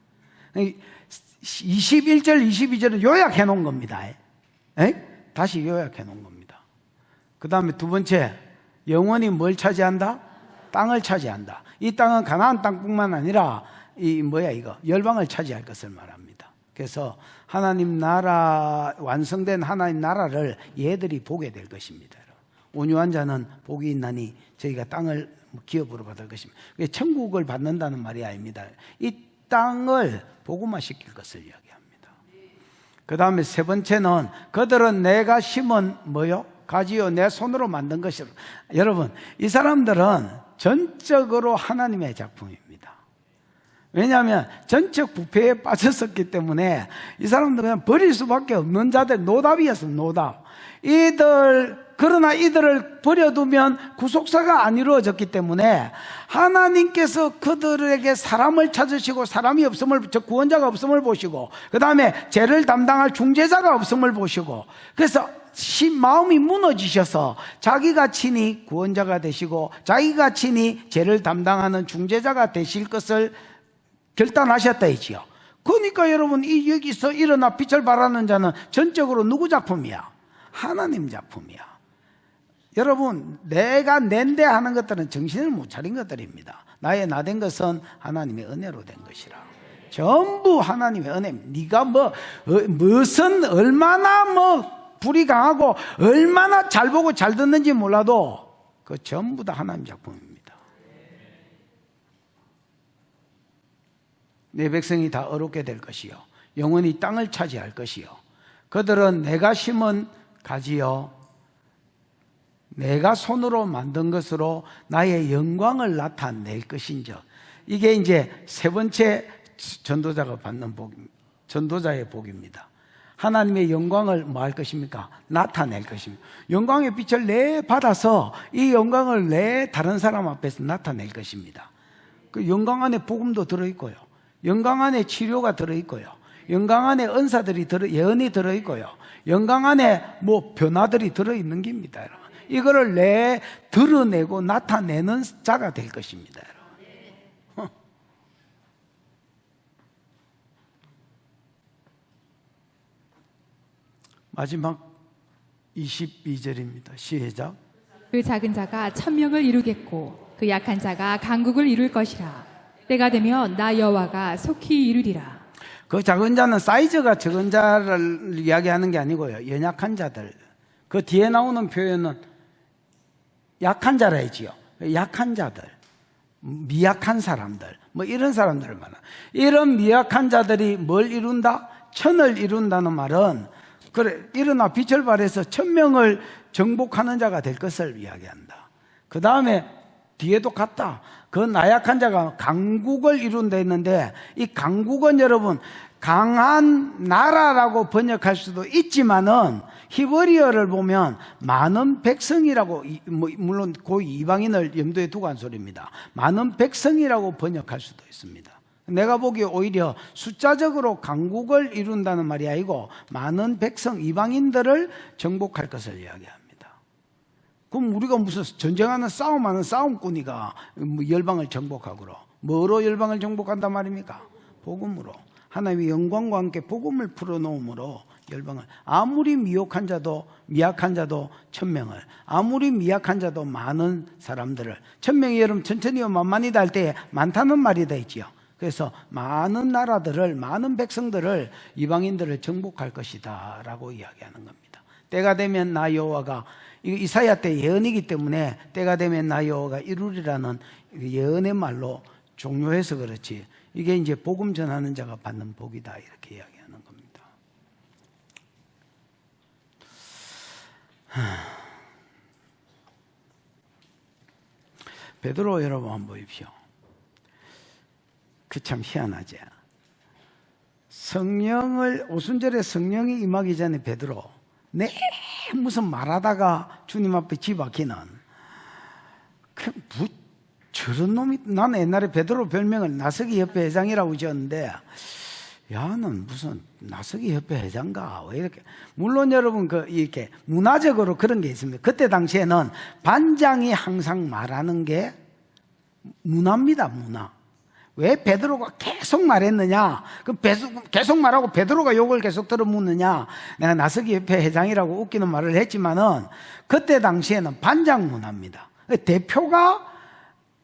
21절, 22절은 요약해 놓은 겁니다. 다시 요약해 놓은 겁니다. 그 다음에 두 번째, 영원히 뭘 차지한다? 땅을 차지한다. 이 땅은 가나안 땅뿐만 아니라 열방을 차지할 것을 말합니다. 그래서 하나님 나라, 완성된 하나님 나라를 얘들이 보게 될 것입니다. 온유한 자는 복이 있나니 저희가 땅을 기업으로 받을 것입니다. 천국을 받는다는 말이 아닙니다. 이 땅을 복음화 시킬 것을 이야기합니다. 그 다음에 세 번째는 그들은 내가 심은 가지요 내 손으로 만든 것이라. 여러분, 이 사람들은 전적으로 하나님의 작품입니다. 왜냐하면 전적 부패에 빠졌었기 때문에 이 사람들은 그냥 버릴 수밖에 없는 자들, 노답이었어요. 노답. 그러나 이들을 버려두면 구속사가 안 이루어졌기 때문에 하나님께서 그들에게 사람을 찾으시고, 사람이 없음을, 구원자가 없음을 보시고, 그 다음에 죄를 담당할 중재자가 없음을 보시고, 그래서 마음이 무너지셔서 자기가 친히 구원자가 되시고 자기가 친히 죄를 담당하는 중재자가 되실 것을 결단하셨다 했지요. 그러니까 여러분, 여기서 일어나 빛을 발하는 자는 전적으로 누구 작품이야? 하나님 작품이야. 여러분, 내가 낸데 하는 것들은 정신을 못 차린 것들입니다. 나의 나된 것은 하나님의 은혜로 된 것이라. 전부 하나님의 은혜. 네가 무슨 얼마나 불이 강하고 얼마나 잘 보고 잘 듣는지 몰라도 그 전부 다 하나님 작품입니다. 내 백성이 다 어렵게 될 것이요 영원히 땅을 차지할 것이요 그들은 내가 심은 가지요 내가 손으로 만든 것으로 나의 영광을 나타낼 것인즉. 이게 이제 세 번째 전도자가 받는 복입니다. 전도자의 복입니다. 하나님의 영광을 뭐 할 것입니까? 나타낼 것입니다. 영광의 빛을 내 받아서 이 영광을 내 다른 사람 앞에서 나타낼 것입니다. 그 영광 안에 복음도 들어있고요, 영광 안에 치료가 들어있고요, 영광 안에 은사들이 예언이 들어있고요, 영광 안에 변화들이 들어있는 겁니다. 여러분, 이거를 드러내고 나타내는 자가 될 것입니다. 여러분. 마지막 22절입니다. 시작. 그 작은 자가 천명을 이루겠고 그 약한 자가 강국을 이룰 것이라. 때가 되면 나 여호와가 속히 이루리라. 그 작은 자는 사이즈가 적은 자를 이야기하는 게 아니고요, 연약한 자들. 그 뒤에 나오는 표현은 약한 자라 했지요. 약한 자들, 미약한 사람들, 이런 사람들을 말하. 이런 미약한 자들이 뭘 이룬다? 천을 이룬다는 말은 일어나 빛을 발해서 천명을 정복하는 자가 될 것을 이야기한다. 그 다음에 뒤에도 같다. 그 나약한 자가 강국을 이룬다 했는데, 이 강국은 여러분 강한 나라라고 번역할 수도 있지만은 히브리어를 보면 많은 백성이라고, 물론 그 이방인을 염두에 두고 한 소리입니다. 많은 백성이라고 번역할 수도 있습니다. 내가 보기에 오히려 숫자적으로 강국을 이룬다는 말이 아니고 많은 백성, 이방인들을 정복할 것을 이야기합니다. 그럼 우리가 무슨 전쟁하는 싸움하는 싸움꾼이가 열방을 정복하고로, 뭐로 열방을 정복한단 말입니까? 복음으로. 하나님의 영광과 함께 복음을 풀어놓음으로 열방을, 아무리 미약한 자도 천명을, 아무리 미약한 자도 많은 사람들을, 천명이 여러분 천천히요 만만히다 할 때 많다는 말이 다 있지요. 그래서 많은 나라들을, 많은 백성들을, 이방인들을 정복할 것이다 라고 이야기하는 겁니다. 때가 되면 나 여호와가, 이사야 때 예언이기 때문에 때가 되면 나 여호와가 이루리라는 예언의 말로 종료해서 그렇지, 이게 이제 복음 전하는 자가 받는 복이다 이렇게 이야기하는 겁니다. 베드로 여러분 한번 보십시오. 그 참 희한하지. 오순절에 성령이 임하기 전에 베드로 무슨 말하다가 주님 앞에 뒤바뀌는, 저런 놈이, 나는 옛날에 베드로 별명을 나서기 협회 회장이라고 지었는데, 야는 무슨 나서기 협회 회장가? 왜 이렇게? 물론 여러분, 이렇게 문화적으로 그런 게 있습니다. 그때 당시에는 반장이 항상 말하는 게 문화입니다, 문화. 왜 베드로가 계속 말했느냐? 계속 말하고 베드로가 욕을 계속 들어묻느냐? 내가 나서기 협회 회장이라고 웃기는 말을 했지만은 그때 당시에는 반장 문화입니다. 대표가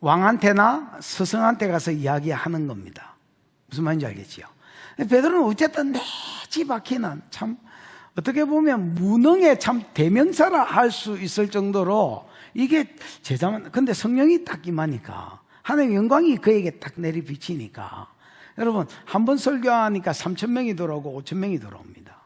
왕한테나 스승한테 가서 이야기하는 겁니다. 무슨 말인지 알겠지요? 베드로는 어쨌든 내지 박히는, 참 어떻게 보면 무능의 참 대명사라 할 수 있을 정도로 이게 제자만, 근데 성령이 딱 임하니까 하나님의 영광이 그에게 딱 내리비치니까, 여러분 한 번 설교하니까 3,000명이 돌아오고 5,000명이 돌아옵니다.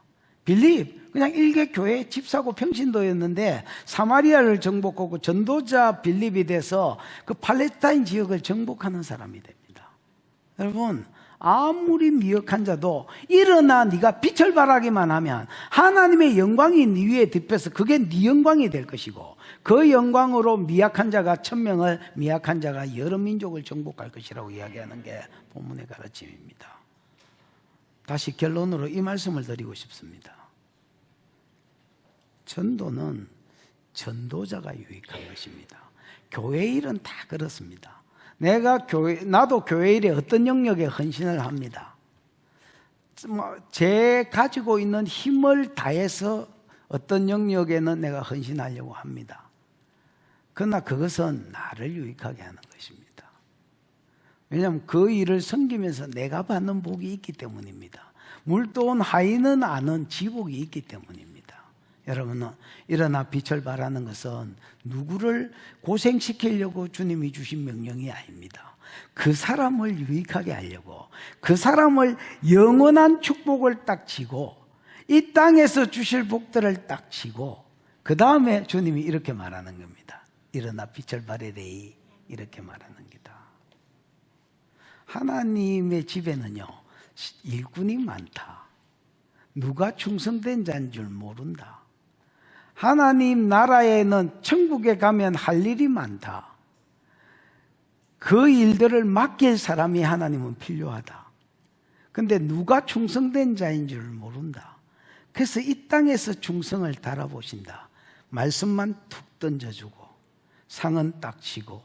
빌립 그냥 일개 교회 집사고 평신도였는데 사마리아를 정복하고 전도자 빌립이 돼서 그 팔레스타인 지역을 정복하는 사람이 됩니다. 여러분, 아무리 미혹한 자도 일어나 네가 빛을 발하기만 하면 하나님의 영광이 네 위에 덮여서 그게 네 영광이 될 것이고, 그 영광으로 미약한 자가 1,000명을, 미약한 자가 여러 민족을 정복할 것이라고 이야기하는 게 본문의 가르침입니다. 다시 결론으로 이 말씀을 드리고 싶습니다. 전도는 전도자가 유익한 것입니다. 교회 일은 다 그렇습니다. 나도 교회 일에 어떤 영역에 헌신을 합니다. 제 가지고 있는 힘을 다해서 어떤 영역에는 내가 헌신하려고 합니다. 그러나 그것은 나를 유익하게 하는 것입니다. 왜냐하면 그 일을 섬기면서 내가 받는 복이 있기 때문입니다. 물도온 하인은 아는 지복이 있기 때문입니다. 여러분은 일어나 빛을 발하는 것은 누구를 고생시키려고 주님이 주신 명령이 아닙니다. 그 사람을 유익하게 하려고, 그 사람을 영원한 축복을 딱 지고 이 땅에서 주실 복들을 딱 지고, 그 다음에 주님이 이렇게 말하는 겁니다. 일어나 빛을 발하래이, 이렇게 말하는 겁니다. 하나님의 집에는요 일꾼이 많다. 누가 충성된 자인 줄 모른다. 하나님 나라에는 천국에 가면 할 일이 많다. 그 일들을 맡길 사람이 하나님은 필요하다. 근데 누가 충성된 자인 줄 모른다. 그래서 이 땅에서 충성을 달아보신다. 말씀만 툭 던져주고 상은 딱 치고,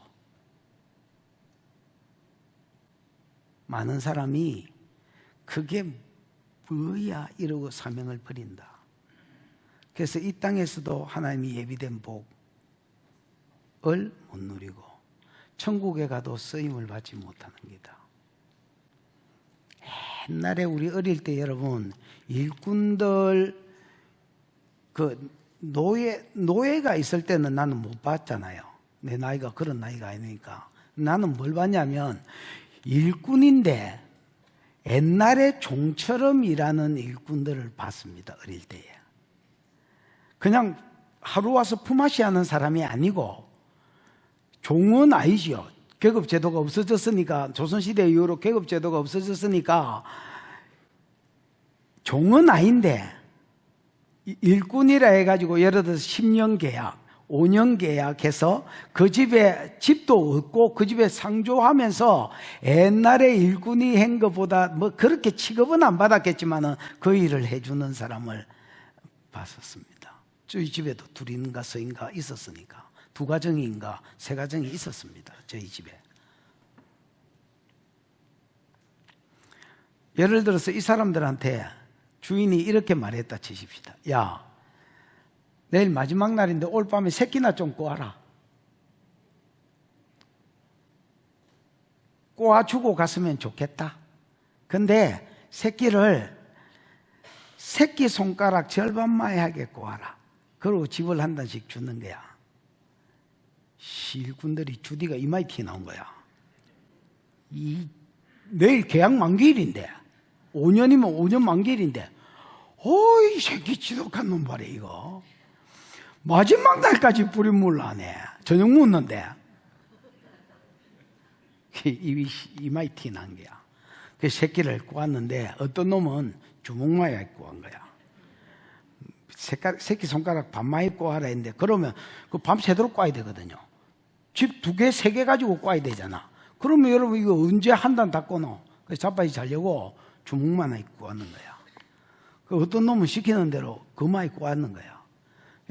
많은 사람이 그게 뭐야 이러고 사명을 버린다. 그래서 이 땅에서도 하나님이 예비된 복을 못 누리고 천국에 가도 쓰임을 받지 못하는 겁니다. 옛날에 우리 어릴 때 여러분, 일꾼들 노예가 있을 때는 나는 못 봤잖아요. 내 나이가 그런 나이가 아니니까. 나는 뭘 봤냐면, 일꾼인데 옛날에 종처럼 일하는 일꾼들을 봤습니다. 어릴 때에. 그냥 하루 와서 품앗이 하는 사람이 아니고, 종은 아니지요. 계급제도가 없어졌으니까, 조선시대 이후로 계급제도가 없어졌으니까 종은 아닌데 일꾼이라 해가지고 예를 들어서 10년 계약, 5년 계약해서 그 집에 집도 얻고 그 집에 상조하면서 옛날에 일꾼이 한 것보다 뭐 그렇게 취급은 안 받았겠지만은 그 일을 해주는 사람을 봤었습니다. 저희 집에도 둘인가 서인가 있었으니까, 두 가정인가 세 가정이 있었습니다. 저희 집에. 예를 들어서 이 사람들한테 주인이 이렇게 말했다 치십시다. 야, 내일 마지막 날인데 올 밤에 새끼나 좀 꼬아라. 꼬아주고 갔으면 좋겠다. 근데 새끼를 새끼 손가락 절반만하게 꼬아라. 그리고 집을 한 단씩 주는 거야. 일꾼들이 주디가 이마에 티 나온 거야. 내일 계약 만기일인데, 5년이면 5년 만기일인데, 어이 새끼 지독한 놈 봐래 이거. 마지막 날까지 뿌린 물 나네. 저녁 묻는데 이마에 티 난 거야. 그 새끼를 꼬았는데 어떤 놈은 주먹마에 꼬은 거야. 새끼 손가락 반마에 꼬아라 했는데, 그러면 그 밤새도록 꼬아야 되거든요. 집 2개, 3개 가지고 꽈야 되잖아. 그러면 여러분 이거 언제 한 단 다 꺼노? 그래서 자빠지 자려고 주먹만 입고 왔는 거야. 그 어떤 놈은 시키는 대로 그만 입고 왔는 거야.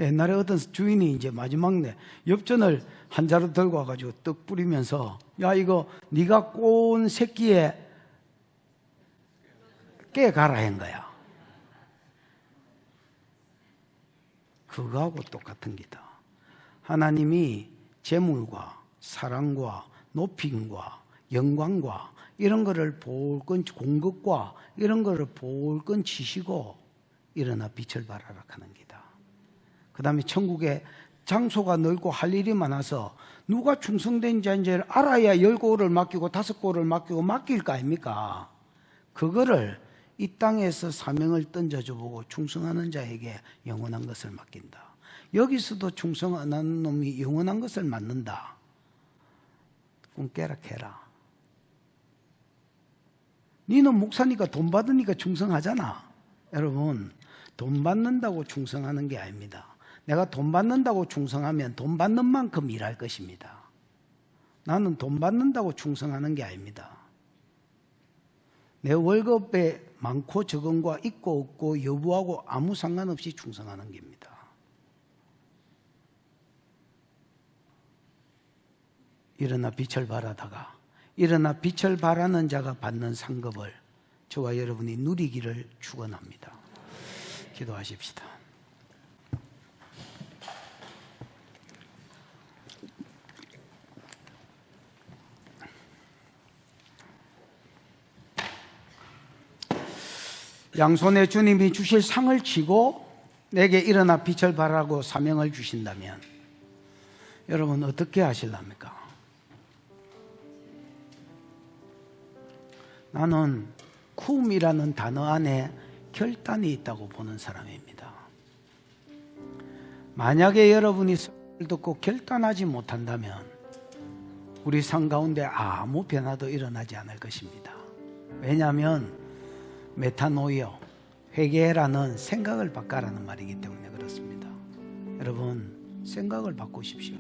옛날에 어떤 주인이 이제 마지막 내 엽전을 한 자루 들고 와가지고 떡 뿌리면서 야 이거 네가 꼬은 새끼에 깨 가라 한 거야. 그거하고 똑같은 기다. 하나님이 재물과 사랑과 높임과 영광과 이런 거를 볼 건 공급과 이런 거를 볼 건 치시고 일어나 빛을 발하라 하는 기다. 그 다음에 천국에 장소가 넓고 할 일이 많아서 누가 충성된 자인지를 알아야 10골을 맡기고 5골을 맡기고 맡길 거 아닙니까? 그거를 이 땅에서 사명을 던져줘 보고 충성하는 자에게 영원한 것을 맡긴다. 여기서도 충성 안 하는 놈이 영원한 것을 맡는다. 꿈 깨라 캐라. 니는 목사니까 돈 받으니까 충성하잖아. 여러분, 돈 받는다고 충성하는 게 아닙니다. 내가 돈 받는다고 충성하면 돈 받는 만큼 일할 것입니다. 나는 돈 받는다고 충성하는 게 아닙니다. 내 월급에 많고 적은 거 있고 없고 여부하고 아무 상관없이 충성하는 겁니다. 일어나 빛을 발하다가 일어나 빛을 발하는 자가 받는 상급을 저와 여러분이 누리기를 축원합니다. 기도하십시다. 양손에 주님이 주실 상을 치고 내게 일어나 빛을 발하고 사명을 주신다면 여러분 어떻게 하실랍니까? 나는 쿰이라는 단어 안에 결단이 있다고 보는 사람입니다. 만약에 여러분이 설교를 듣고 결단하지 못한다면 우리 삶 가운데 아무 변화도 일어나지 않을 것입니다. 왜냐하면 메타노이어, 회개라는 생각을 바꿔라는 말이기 때문에 그렇습니다. 여러분, 생각을 바꾸십시오.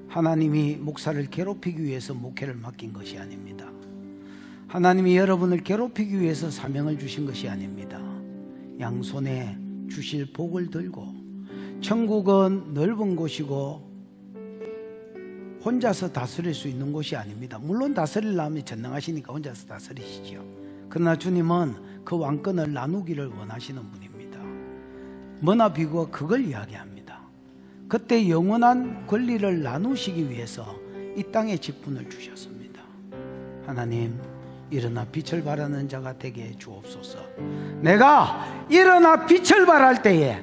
하나님이 목사를 괴롭히기 위해서 목회를 맡긴 것이 아닙니다. 하나님이 여러분을 괴롭히기 위해서 사명을 주신 것이 아닙니다. 양손에 주실 복을 들고 천국은 넓은 곳이고 혼자서 다스릴 수 있는 곳이 아닙니다. 물론 다스리려면 전능하시니까 혼자서 다스리시죠. 그러나 주님은 그 왕권을 나누기를 원하시는 분입니다. 머나 비구가 그걸 이야기합니다. 그때 영원한 권리를 나누시기 위해서 이 땅에 직분을 주셨습니다. 하나님, 일어나 빛을 발하는 자가 되게 주옵소서. 내가 일어나 빛을 발할 때에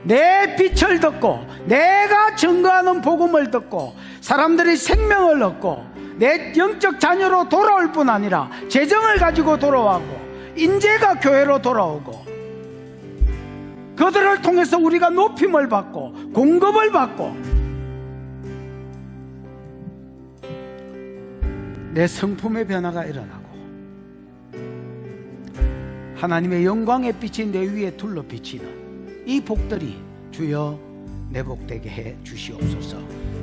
내 빛을 듣고 내가 증거하는 복음을 듣고 사람들이 생명을 얻고 내 영적 자녀로 돌아올 뿐 아니라 재정을 가지고 돌아오고 인재가 교회로 돌아오고 그들을 통해서 우리가 높임을 받고 공급을 받고 내 성품의 변화가 일어나고 하나님의 영광의 빛이 내 위에 둘러 비치는 이 복들이 주여 내 복되게 해 주시옵소서.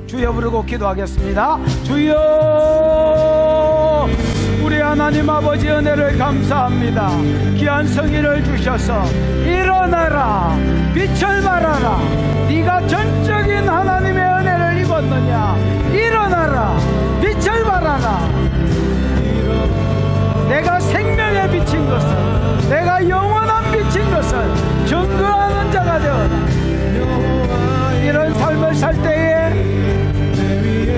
주여 부르고 기도하겠습니다. 주여, 우리 하나님 아버지 은혜를 감사합니다. 귀한 성의를 주셔서 일어나라, 빛을 발하라. 네가 전적인 하나님의 은혜를 입었느냐? 일어나라, 빛을 발하라. 내가 생명에 비친 것을, 내가 영원한 비친 것을 증거하는 자가 되어라. 이런 삶을 살 때에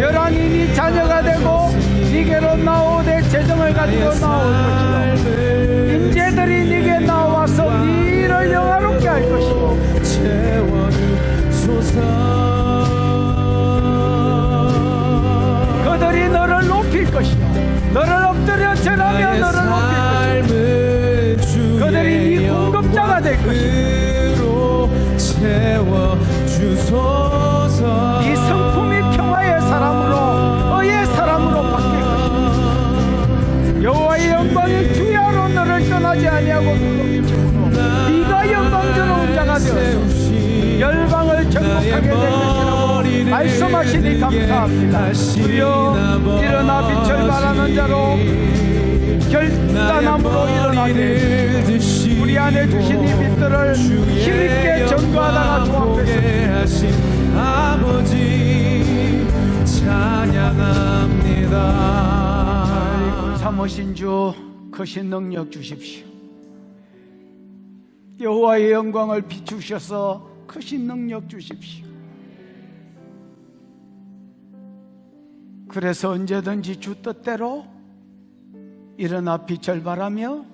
멸한이 네 자녀가 되고 네게로 나오되 재정을 가지고 나올 것이요 인재들이 네게 나와서 네를 영화롭게 할 것이고 그들이 너를 높일 것이요 너를 엎드려 절하며 너를 높일 것이요 그들이 네 공급자가 될 것이고 네 성품이 평화의 사람으로 의의 사람으로 바뀔 것이다. 여호와의 영광이 주야로 너를 떠나지 아니하고 눌러비치므로 네가 영광스러운 자가 되어서 열방을 정복하게 될 것이라고 말씀하시니 감사합니다. 주여 일어나 빛을 발하는 자로 결단함으로 일어나게 우리 안에 주신 이 빛들을 힘있게 전도하다가 주 앞에 아버지 찬양합니다. 참으신 주 크신 능력 주십시오. 여호와의 영광을 비추셔서 크신 능력 주십시오. 그래서 언제든지 주 뜻대로 일어나 빛을 발하며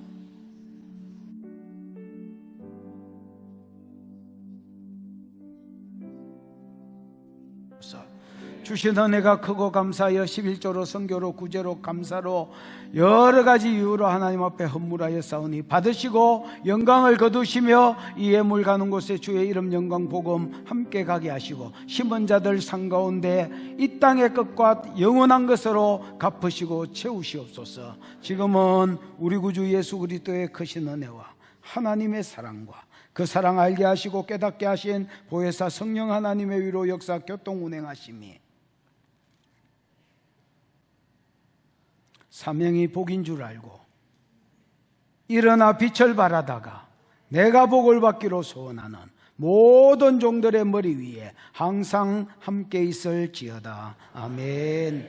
주신 은혜가 크고 감사하여 11조로 선교로 구제로 감사로 여러 가지 이유로 하나님 앞에 헌물하여 싸우니 받으시고 영광을 거두시며 이 예물 가는 곳에 주의 이름 영광 복음 함께 가게 하시고 심은 자들 상 가운데 이 땅의 것과 영원한 것으로 갚으시고 채우시옵소서. 지금은 우리 구주 예수 그리스도의 크신 은혜와 하나님의 사랑과 그 사랑 알게 하시고 깨닫게 하신 보혜사 성령 하나님의 위로 역사 교통 운행하심이 사명이 복인 줄 알고 일어나 빛을 발하다가 내가 복을 받기로 소원하는 모든 종들의 머리 위에 항상 함께 있을지어다. 아멘.